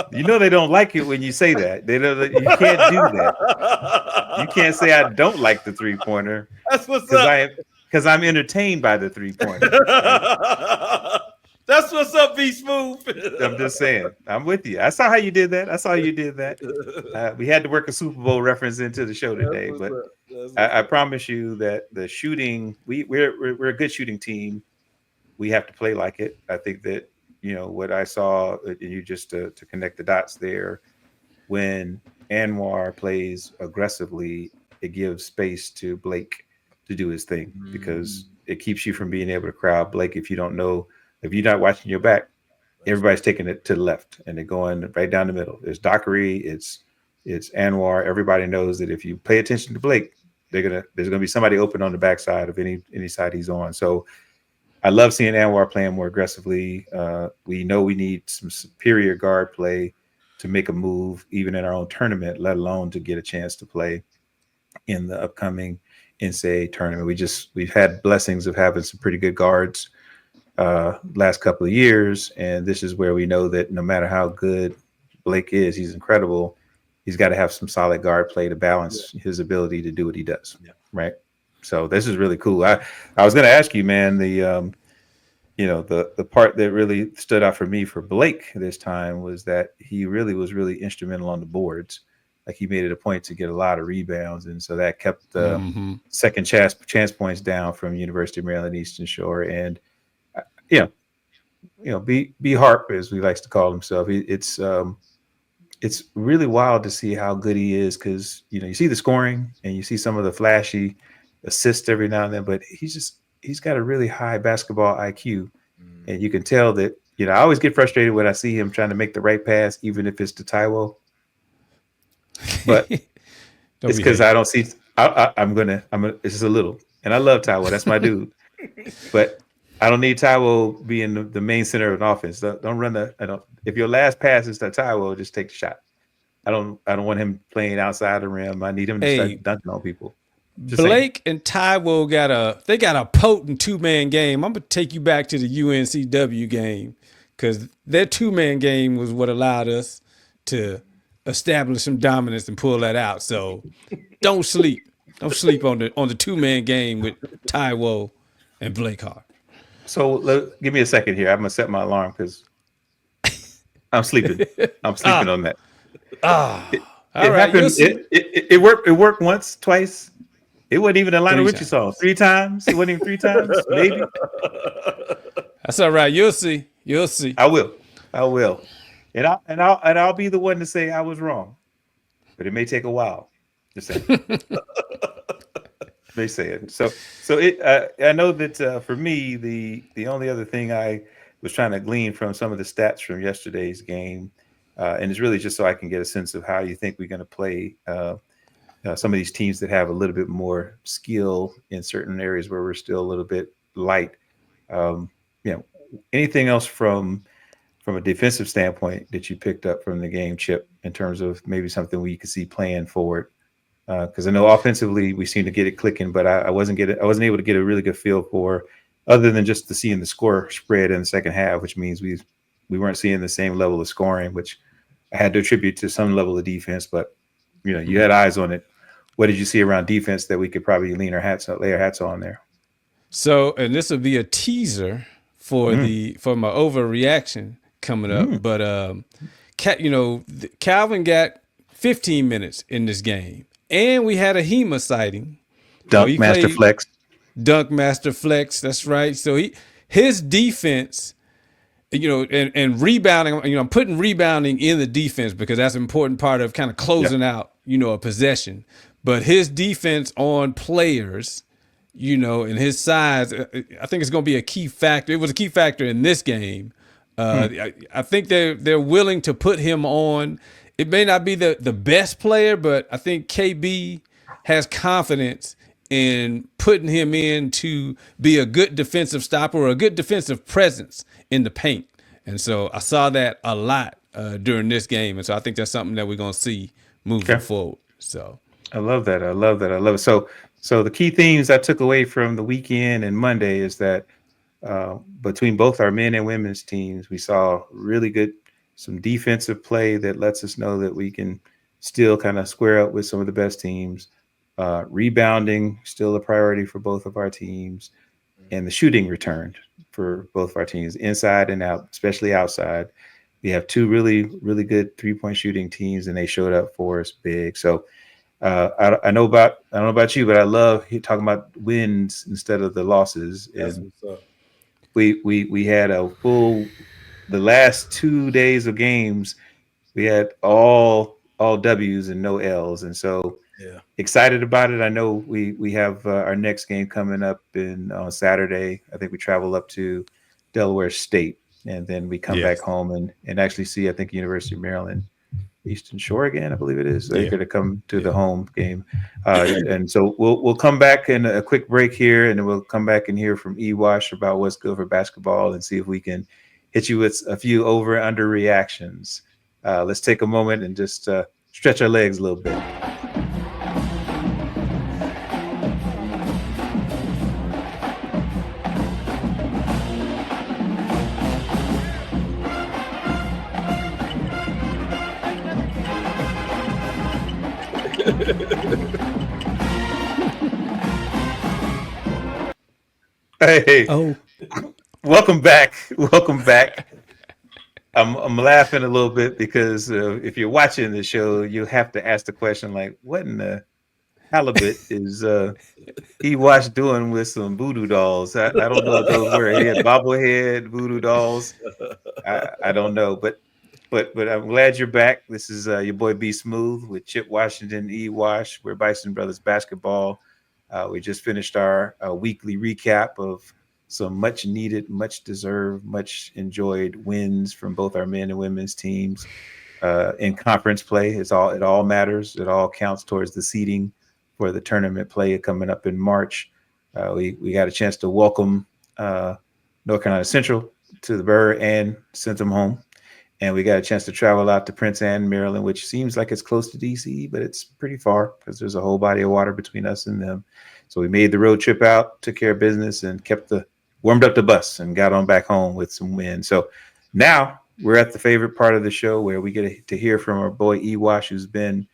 They don't like it when you say that. You can't do that. You can't say I don't like the 3-pointer. That's what's up. Because I'm entertained by the 3-pointer. That's what's up, BSmooth. I'm just saying. I'm with you. I saw how you did that. We had to work a SuperBowl reference into the show today, but I promise you that the shooting, we're a good shooting team. We have to play like it. I think that what I saw, you just to connect the dots there, when Anwar plays aggressively, it gives space to Blake to do his thing, because it keeps you from being able to crowd Blake. If you're not watching your back, everybody's taking it to the left and they're going right down the middle. There's Dockery, it's Anwar. Everybody knows that if you pay attention to Blake, there's gonna be somebody open on the backside of any side he's on. So I love seeing Anwar playing more aggressively. We know we need some superior guard play to make a move, even in our own tournament, let alone to get a chance to play in the upcoming NCAA tournament. We've had blessings of having some pretty good guards last couple of years, and this is where we know that no matter how good Blake is, he's incredible. He's got to have some solid guard play to balance his ability to do what he does. Right. So this is really cool. I was going to ask you, man, the part that really stood out for me for Blake this time was that he really was really instrumental on the boards. Like he made it a point to get a lot of rebounds, and so that kept the second chance points down from University of Maryland Eastern Shore. And B Harp, as we likes to call himself, it's really wild to see how good he is, because you see the scoring and you see some of the flashy assists every now and then, but he's got a really high basketball IQ, and you can tell that. I always get frustrated when I see him trying to make the right pass, even if it's to Taiwo. But it's because I don't see. I'm gonna. It's just a little, and I love Taiwo. That's my dude. But I don't need Taiwo being the main center of an offense. Don't run if your last pass is to Taiwo, just take the shot. I don't want him playing outside the rim. I need him to start dunking on people. Blake and Taiwo got a potent 2-man game. I'm gonna take you back to the UNCW game, because their 2-man game was what allowed us to establish some dominance and pull that out. So don't sleep on the 2-man game with Taiwo and Blake Hart. So give me a second here. I'm gonna set my alarm because I'm sleeping. I'm sleeping on that. It happened. It worked. It worked once, twice. It wasn't even a Lionel Richie song. 3 times. It wasn't even 3 times. Maybe. That's all right. You'll see. I will. And I'll be the one to say I was wrong, but it may take a while. Just saying. May say it. So I know that for me, the only other thing I was trying to glean from some of the stats from yesterday's game, and it's really just so I can get a sense of how you think we're going to play some of these teams that have a little bit more skill in certain areas where we're still a little bit light. Anything else from a defensive standpoint that you picked up from the game, Chip, in terms of maybe something we could see playing forward? Because I know offensively we seem to get it clicking, but I wasn't able to get a really good feel for, other than just seeing the score spread in the second half, which means we weren't seeing the same level of scoring, which I had to attribute to some level of defense. But you had eyes on it. What did you see around defense that we could probably lay our hats on there? So, and this will be a teaser for my overreaction coming up. But Calvin got 15 minutes in this game, and we had a HEMA sighting. Dunk Master Flex. That's right. So his defense, and rebounding. I'm putting rebounding in the defense because that's an important part of kind of closing out, a possession. But his defense on players, and his size, I think it's going to be a key factor. It was a key factor in this game. I think they're willing to put him on. It may not be the best player, but I think KB has confidence in putting him in to be a good defensive stopper or a good defensive presence in the paint. And so I saw that a lot during this game. And so I think that's something that we're going to see moving forward. So I love that. I love it. So the key themes I took away from the weekend and Monday is that between both our men and women's teams, we saw really good, some defensive play that lets us know that we can still kind of square up with some of the best teams. Rebounding still a priority for both of our teams, and the shooting returned for both of our teams, inside and out, especially outside. We have 2 really, really good 3-point shooting teams, and they showed up for us big. So I don't know about you, but I love talking about wins instead of the losses. That's and what's up. we had the last 2 days of games, we had all W's and no L's, and so excited about it. I know we have our next game coming up on Saturday. I think we travel up to Delaware State, and then we come back home and actually see, I think, University of Maryland Eastern Shore again, I believe it is. They're going to come to the home game, and so we'll come back in a quick break here, and then we'll come back and hear from Ewash about what's good for basketball, and see if we can hit you with a few over and under reactions. Let's take a moment and just stretch our legs a little bit. Hey. Oh, Welcome back. Welcome back. I'm laughing a little bit because if you're watching the show, you have to ask the question like, what in the halibut is Ewash doing with some voodoo dolls? I don't know what those were. He had bobblehead voodoo dolls. I don't know, but I'm glad you're back. This is your boy BSmooth with Chip Washington, Ewash. We're Bison Brothers Basketball. We just finished our weekly recap of some much needed, much deserved, much enjoyed wins from both our men and women's teams in conference play. It all matters. It all counts towards the seeding for the tournament play coming up in March. We got a chance to welcome North Carolina Central to the Burr and sent them home. And we got a chance to travel out to Prince Anne, Maryland, which seems like it's close to DC, but it's pretty far because there's a whole body of water between us and them. So we made the road trip out, took care of business, and warmed up the bus and got on back home with some wins. So now we're at the favorite part of the show where we get to hear from our boy Ewash, who's been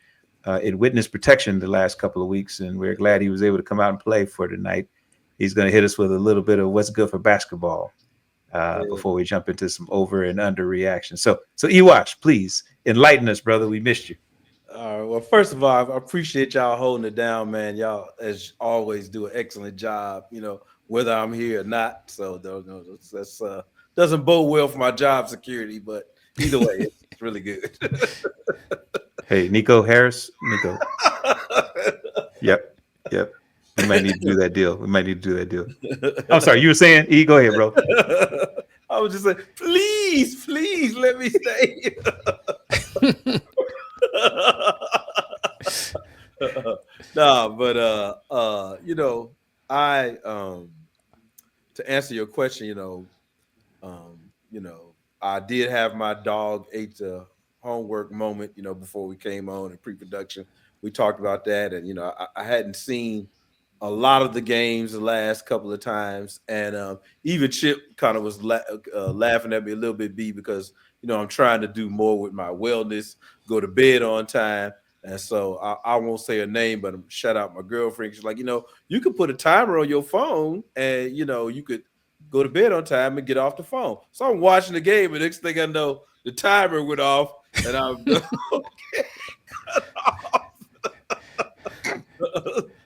in witness protection the last couple of weeks, and we're glad he was able to come out and play for tonight. He's going to hit us with a little bit of what's good for basketball before we jump into some over and under reactions. So Ewash, please enlighten us, brother. We missed you. All right. Well, first of all, I appreciate y'all holding it down, man. Y'all, as always, do an excellent job, whether I'm here or not. So that's doesn't bode well for my job security, but either way, it's really good. Hey, Nico Harris. Nico. Yep. We might need to do that deal. I'm sorry. You were saying, E, go ahead, bro. I was just saying, please let me stay. No, but I to answer your question, I did have my dog ate the homework moment, before we came on in pre-production. We talked about that, and I hadn't seen a lot of the games the last couple of times, and even Chip kind of was laughing at me a little bit, B, because I'm trying to do more with my wellness, go to bed on time. And so I won't say her name, but shout out my girlfriend. She's like, you could put a timer on your phone and, you could go to bed on time and get off the phone. So I'm watching the game, and next thing I know, the timer went off, and I'm cut off.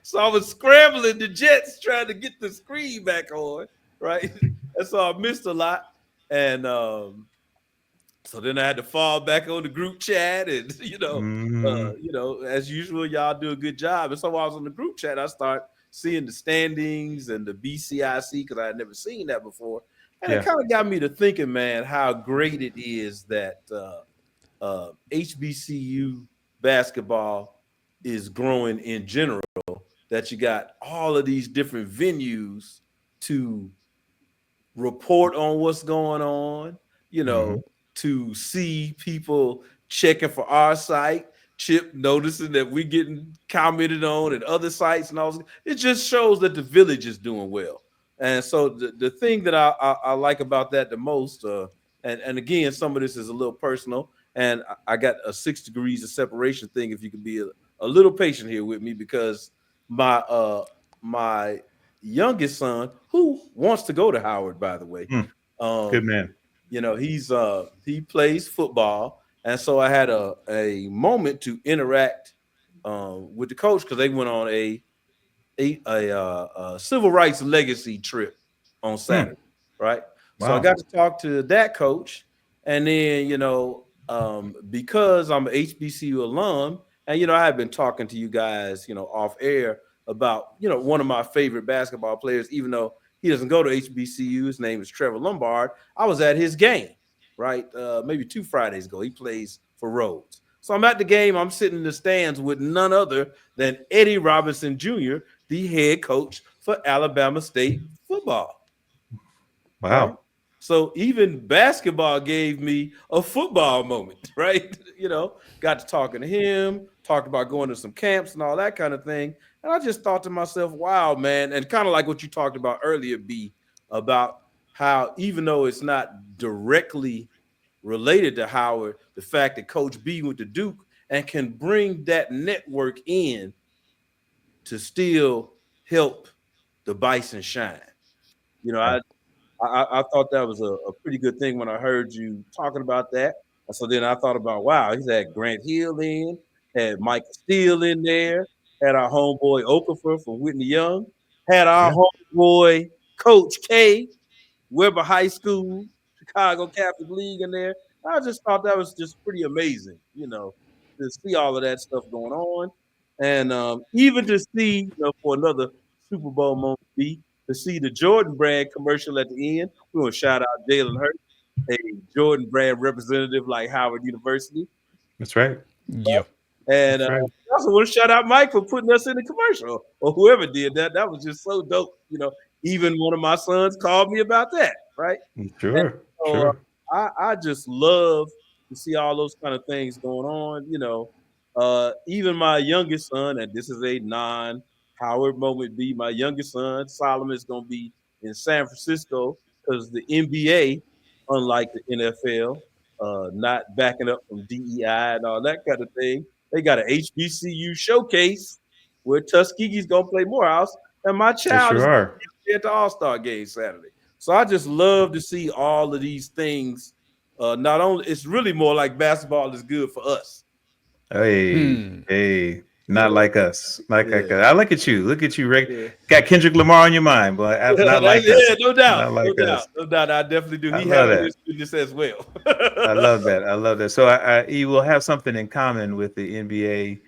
So I was scrambling the Jets trying to get the screen back on, right? And so I missed a lot. And so then I had to fall back on the group chat, and as usual, y'all do a good job. And so while I was on the group chat, I start seeing the standings and the BCIC because I had never seen that before, and it kind of got me to thinking, man, how great it is that HBCU basketball is growing in general. That you got all of these different venues to report on what's going on, to see people checking for our site, Chip noticing that we getting commented on at other sites and all. It just shows that the village is doing well. And so the thing that I like about that the most, and again, some of this is a little personal, and I got a 6 degrees of separation thing. If you could be a little patient here with me, because my youngest son, who wants to go to Howard, by the way, good man. He plays football, and so I had a moment to interact with the coach because they went on a civil rights legacy trip on Saturday, right? Wow. So I got to talk to that coach, and then because I'm an HBCU alum, and I have been talking to you guys, off air about one of my favorite basketball players, even though he doesn't go to HBCU. His name is Trevor Lombard. I was at his game, right? Maybe 2 Fridays ago. He plays for Rhodes. So I'm at the game. I'm sitting in the stands with none other than Eddie Robinson Jr., the head coach for Alabama State football. Wow. Right? So even basketball gave me a football moment, right? Got to talking to him, talked about going to some camps and all that kind of thing. And I just thought to myself, wow, man. And kind of like what you talked about earlier, B, about how even though it's not directly related to Howard, the fact that Coach B went to Duke and can bring that network in to still help the Bison shine. I thought that was a pretty good thing when I heard you talking about that. And so then I thought about, wow, he's had Grant Hill in, had Mike Steele in there, had our homeboy Okafor from Whitney Young, had our homeboy Coach K, Weber High School, Chicago Catholic League in there. I just thought that was just pretty amazing, to see all of that stuff going on. And even to see, for another Super Bowl moment, to see the Jordan brand commercial at the end. We want to shout out Jalen Hurts, a Jordan brand representative like Howard University. That's right. Yep. And I also want to shout out Mike for putting us in the commercial, or whoever did that. That was just so dope. Even one of my sons called me about that, right? Sure. So, sure. I just love to see all those kind of things going on. Even my youngest son, and this is a non-Howard moment, my youngest son, Solomon, is going to be in San Francisco because the NBA, unlike the NFL, not backing up from DEI and all that kind of thing, they got an HBCU showcase where Tuskegee's going to play Morehouse, and my child is at the All-Star game Saturday. So I just love to see all of these things. Not only, it's really more like basketball is good for us. Hey, not like us. Like us. I look at you. Look at you, Rick. Yeah. Got Kendrick Lamar on your mind, but not like us. Yeah, no doubt. No doubt. I definitely do. He has this as well. I love that. So you will have something in common with the NBA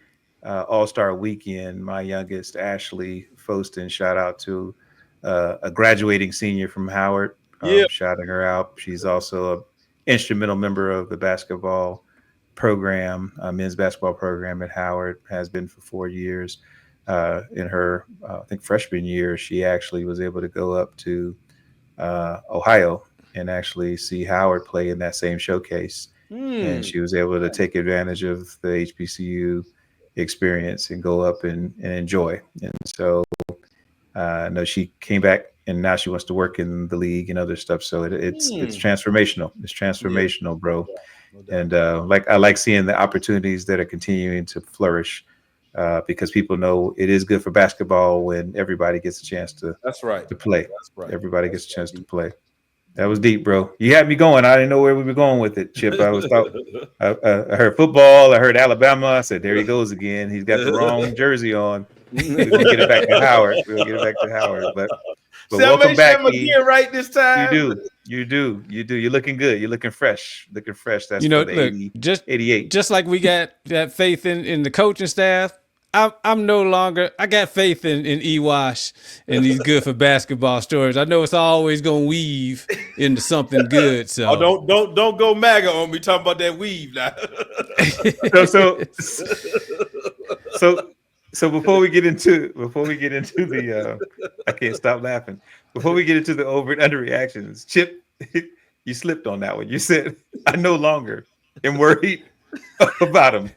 All-Star Weekend. My youngest, Ashley Foston, shout out to a graduating senior from Howard. Shouting her out. She's also an instrumental member of the basketball program, men's basketball program at Howard, has been for 4 years. In her, I think, freshman year, she actually was able to go up to Ohio and actually see Howard play in that same showcase. And she was able to take advantage of the HBCU experience and go up and enjoy. And so I know she came back and now she wants to work in the league and other stuff. So it's transformational. It's transformational, bro. And I like seeing the opportunities that are continuing to flourish because people know it is good for basketball when everybody gets a chance to play. That's right. Everybody gets a chance to play. That was deep, bro. You had me going. I didn't know where we were going with it, Chip. I heard football. I heard Alabama. I said, there he goes again. He's got the wrong jersey on. We're gonna get it back to Howard. But welcome back. Right this time. You do. You're looking good. You're looking fresh. That's look, 88. Just like we got that faith in the coaching staff. I'm no longer. I got faith in Ewash and these good for basketball stories. I know it's always gonna weave into something good. So don't go MAGA on me talking about that weave now. So before we get into the I can't stop laughing. Before we get into the over and under reactions, Chip, you slipped on that one. You said, I no longer am worried about him.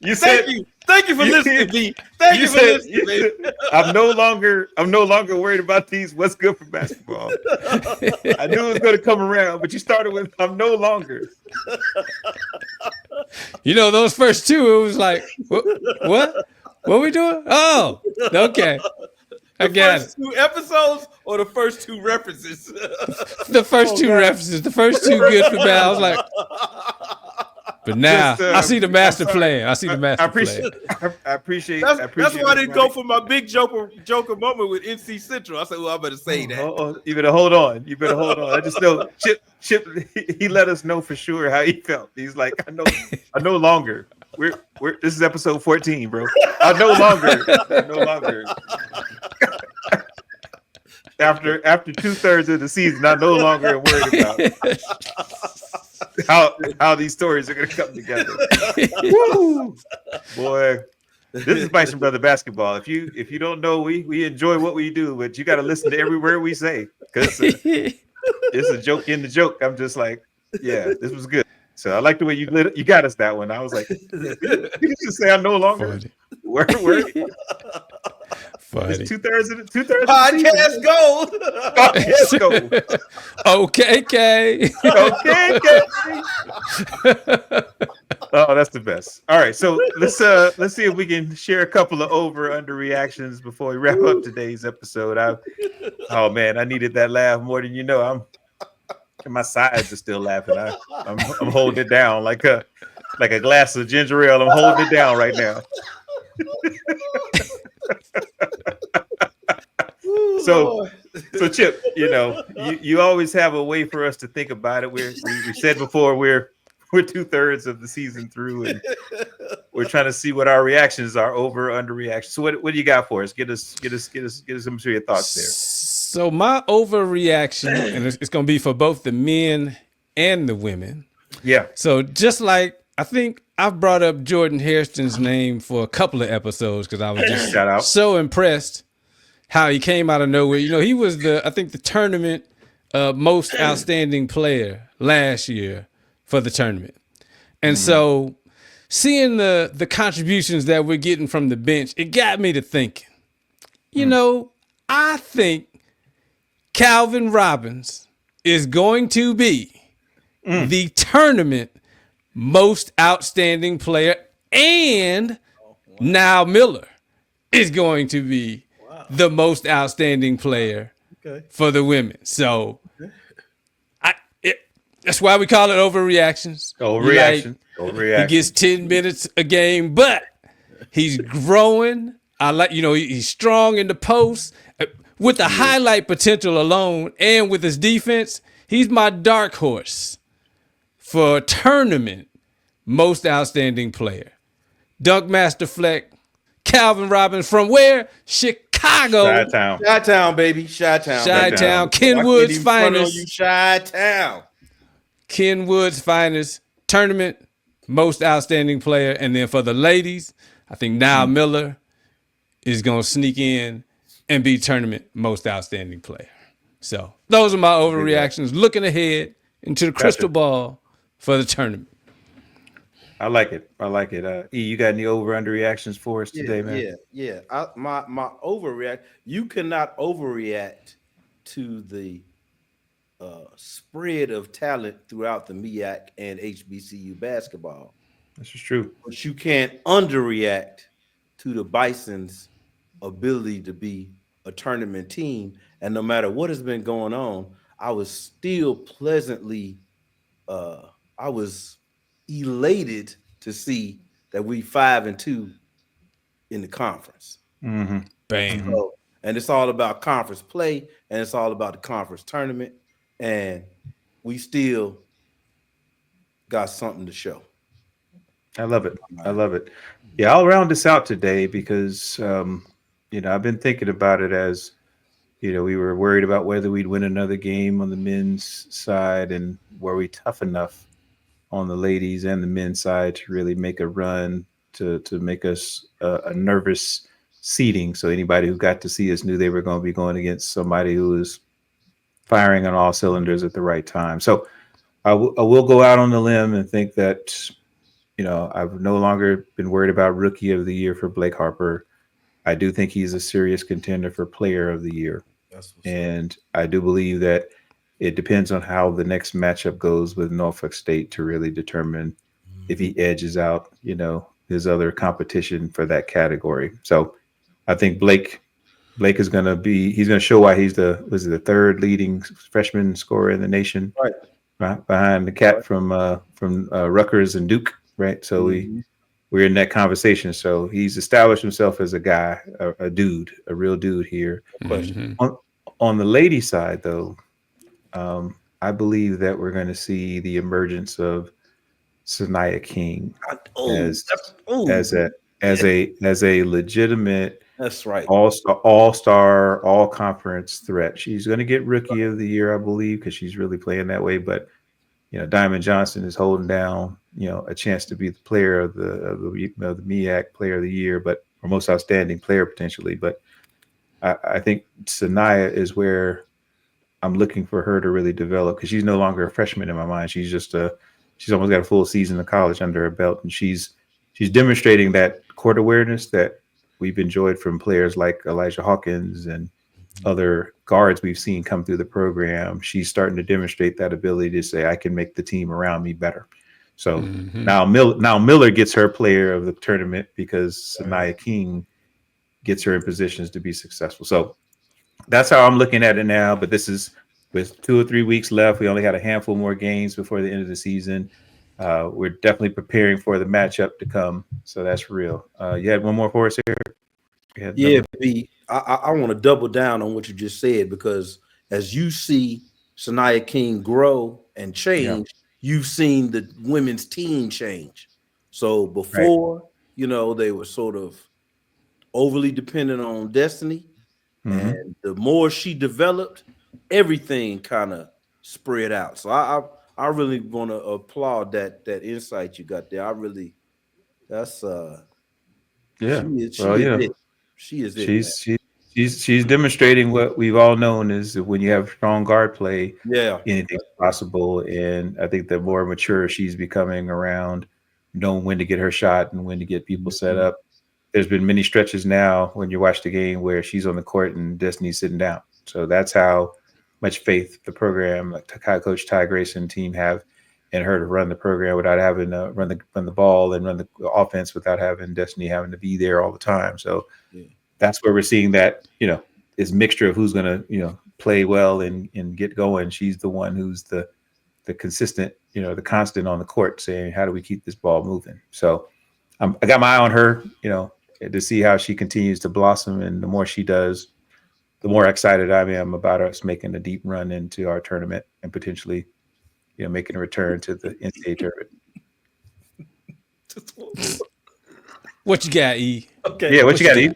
You said, Thank you for listening, B. Thank you for listening. I'm no longer worried about these. What's good for basketball? I knew it was going to come around, but you started with I'm no longer. Those first two, it was like, what? What we doing? Oh, okay. I got it. 2 episodes or the first 2 references? The first two references. The first 2 good for basketball. I was like, but now I see the master plan. I appreciate. That's why I didn't go for my big Joker moment with NC Central. I said, well, I better say that. You better hold on. I just know Chip. He let us know for sure how he felt. He's like, I no longer. This is episode 14, bro. I no longer. After 2/3 of the season, I no longer am worried about how these stories are going to come together. Woo! Boy, this is Bison Brothers Basketball. If you don't know, we enjoy what we do, but you got to listen to every word we say because it's a joke in the joke. I'm just like, yeah, this was good. So I like the way you got us that one. I was like, you just say I no longer. Word. Funny. It's 2/3 of the Podcast gold. Podcast gold. Okekee. Oh, that's the best. All right, so let's see if we can share a couple of over/under reactions before we wrap up today's episode. Oh man, I needed that laugh more than you know. My sides are still laughing. I'm holding it down like a glass of ginger ale. I'm holding it down right now. So Chip, you always have a way for us to think about it. We said before we're 2/3 of the season through, and we're trying to see what our reactions are over under reactions. So what do you got for us? Get us some of your thoughts there. So my overreaction, and it's going to be for both the men and the women. Yeah. So just like I think I've brought up Jordan Hairston's name for a couple of episodes because I was just so impressed how he came out of nowhere. He was the tournament most outstanding player last year for the tournament. And so seeing the contributions that we're getting from the bench, it got me to thinking, I think Calvin Robbins is going to be the tournament most outstanding player, and Now Miller is going to be the most outstanding player for the women. So that's why we call it overreactions. Overreaction. He gets 10 minutes a game, but he's growing. He's strong in the post. With the highlight potential alone and with his defense, he's my dark horse for tournament most outstanding player. Dunk Master Fleck, Calvin Robbins from where? Chicago. Chi-Town, baby. Chi-Town. Chi-Town. Kenwood's finest. Chi-Town. Kenwood's finest. Tournament most outstanding player. And then for the ladies, I think Now Miller is going to sneak in and be tournament most outstanding player. So those are my overreactions. Looking ahead into the crystal ball for the tournament. I like it. E, you got any over/under reactions for us today, man? Yeah. My overreact. You cannot overreact to the spread of talent throughout the MEAC and HBCU basketball. This is true. But you can't underreact to the Bison's ability to be a tournament team. And no matter what has been going on, I was still pleasantly, I was elated to see that we 5-2 in the conference. Mm-hmm. Bang. So, and it's all about conference play, and it's all about the conference tournament. And we still got something to show. I love it. Yeah, I'll round this out today because, I've been thinking about it as, we were worried about whether we'd win another game on the men's side, and were we tough enough on the ladies and the men's side to really make a run to make us a nervous seeding. So anybody who got to see us knew they were going to be going against somebody who was firing on all cylinders at the right time. So I will go out on the limb and think that, I've no longer been worried about Rookie of the Year for Blake Harper. I do think he's a serious contender for Player of the Year. And I do believe that it depends on how the next matchup goes with Norfolk State to really determine if he edges out, his other competition for that category. So I think Blake is going to show why he's the third leading freshman scorer in the nation, right behind the cat from Rutgers and Duke, right? So we're in that conversation. So he's established himself as a guy, a dude, a real dude here. Mm-hmm. On the lady side, though, I believe that we're going to see the emergence of Sanaya King as a legitimate, that's right, all-star, all-conference threat. She's going to get Rookie of the Year, I believe, because she's really playing that way. But Diamond Johnson is holding down, a chance to be the player of the MEAC Player of the Year, or most outstanding player potentially. But I think Sanaya is where I'm looking for her to really develop, because she's no longer a freshman in my mind. She's just she's almost got a full season of college under her belt, and she's demonstrating that court awareness that we've enjoyed from players like Elijah Hawkins and other guards we've seen come through the program. She's starting to demonstrate that ability to say, I can make the team around me better. So now Miller gets her player of the tournament because Sanaya King gets her in positions to be successful. So that's how I'm looking at it now. But this is with 2 or 3 weeks left. We only got a handful more games before the end of the season. We're definitely preparing for the matchup to come. So that's real. You had one more for us here? Yeah, B. I want to double down on what you just said, because as you see Sanaya King grow and change, you've seen the women's team change. So before, they were sort of overly dependent on Destiny. And the more she developed, everything kind of spread out. So I really want to applaud that insight you got there. She is it. She's demonstrating what we've all known is that when you have strong guard play, anything's possible. And I think the more mature she's becoming around knowing when to get her shot and when to get people set up. There's been many stretches now when you watch the game where she's on the court and Destiny's sitting down. So that's how much faith the program, Coach Ty Grayson team have in her to run the program without having to run the ball and run the offense without having Destiny having to be there all the time. So that's where we're seeing that, this mixture of who's going to, play well and get going. She's the one who's the consistent, the constant on the court saying, how do we keep this ball moving? So I got my eye on her, to see how she continues to blossom. And the more she does, the more excited I am about us making a deep run into our tournament and potentially, making a return to the NCAA tournament. What you got, E? Okay. Yeah, what you got, E?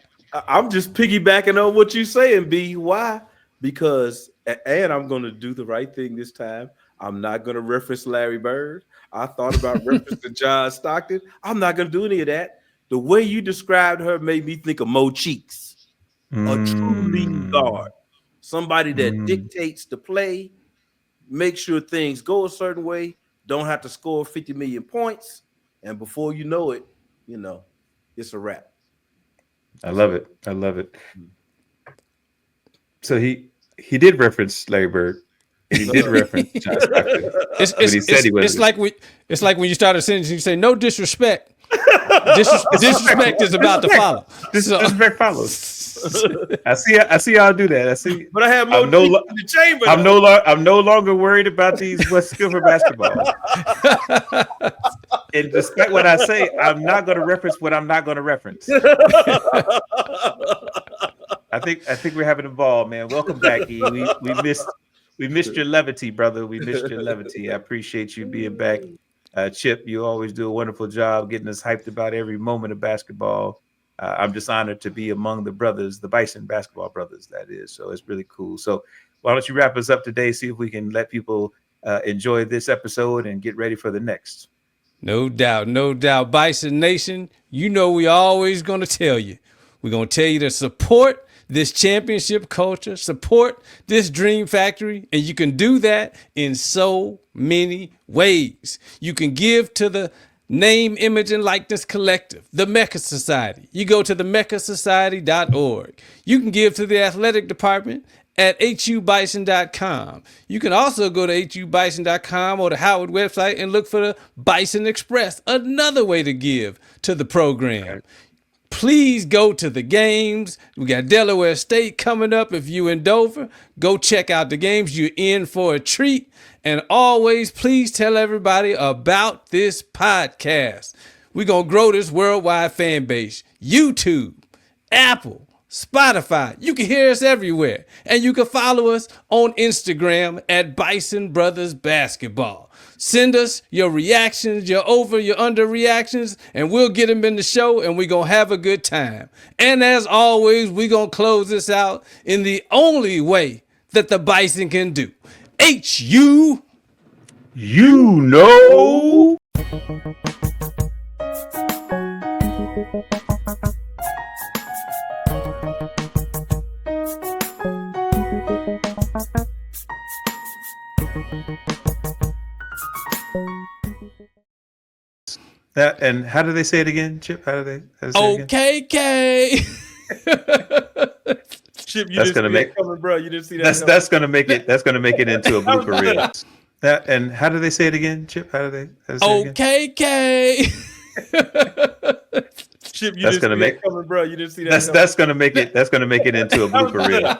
I'm just piggybacking on what you're saying, B. Why? Because, and I'm going to do the right thing this time. I'm not going to reference Larry Bird. I thought about referencing John Stockton. I'm not going to do any of that. The way you described her made me think of Mo Cheeks, a true lead guard, somebody that dictates the play, make sure things go a certain way, don't have to score 50 million points, and before you know it, it's a wrap. I love it. So he did reference Larry Bird. And he did reference John Stockton. It's like when you start a sentence, you say no disrespect. Disrespect is about to follow. Disrespect follows. I see y'all do that. But I have more in the chamber. I'm no longer worried about these West Skillful basketball. And despite what I say, I'm not going to reference what I'm not going to reference. I think we're having a ball, man. Welcome back, E. We missed your levity, brother. We missed your levity. I appreciate you being back. Chip, you always do a wonderful job getting us hyped about every moment of basketball. I'm just honored to be among the brothers, the Bison Basketball Brothers, that is. So it's really cool. So why don't you wrap us up today, see if we can let people enjoy this episode and get ready for the next. No doubt. Bison Nation, we always going to tell you. We're going to tell you to support this championship culture, support this dream factory, and you can do that in so many ways. You can give to the Name, Image, and Likeness Collective, the MECA Society. You go to the mecasociety.org. You can give to the athletic department at hubison.com. You can also go to hubison.com or the Howard website and look for the Bison Express, another way to give to the program. Please go to the games. We got Delaware State coming up. If you in Dover, go check out the games. You're in for a treat. And always, please tell everybody about this podcast. We're going to grow this worldwide fan base. YouTube, Apple, Spotify. You can hear us everywhere. And you can follow us on Instagram at Bison Brothers Basketball. Send us your reactions, your over, your under reactions, and we'll get them in the show, and we're going to have a good time. And as always, we're going to close this out in the only way that the Bison can do. HU. That and how do they say it again, Chip? How do they say it again? Okekee. Chip, you That's didn't gonna see make that coming, bro. You didn't see that. that's gonna make it into a blooper reel. That and how do they say it again, Chip? How do they say it again? Okekee. Chip, you That's didn't gonna see make that coming, bro. You didn't see that. that's gonna make it into a blooper reel.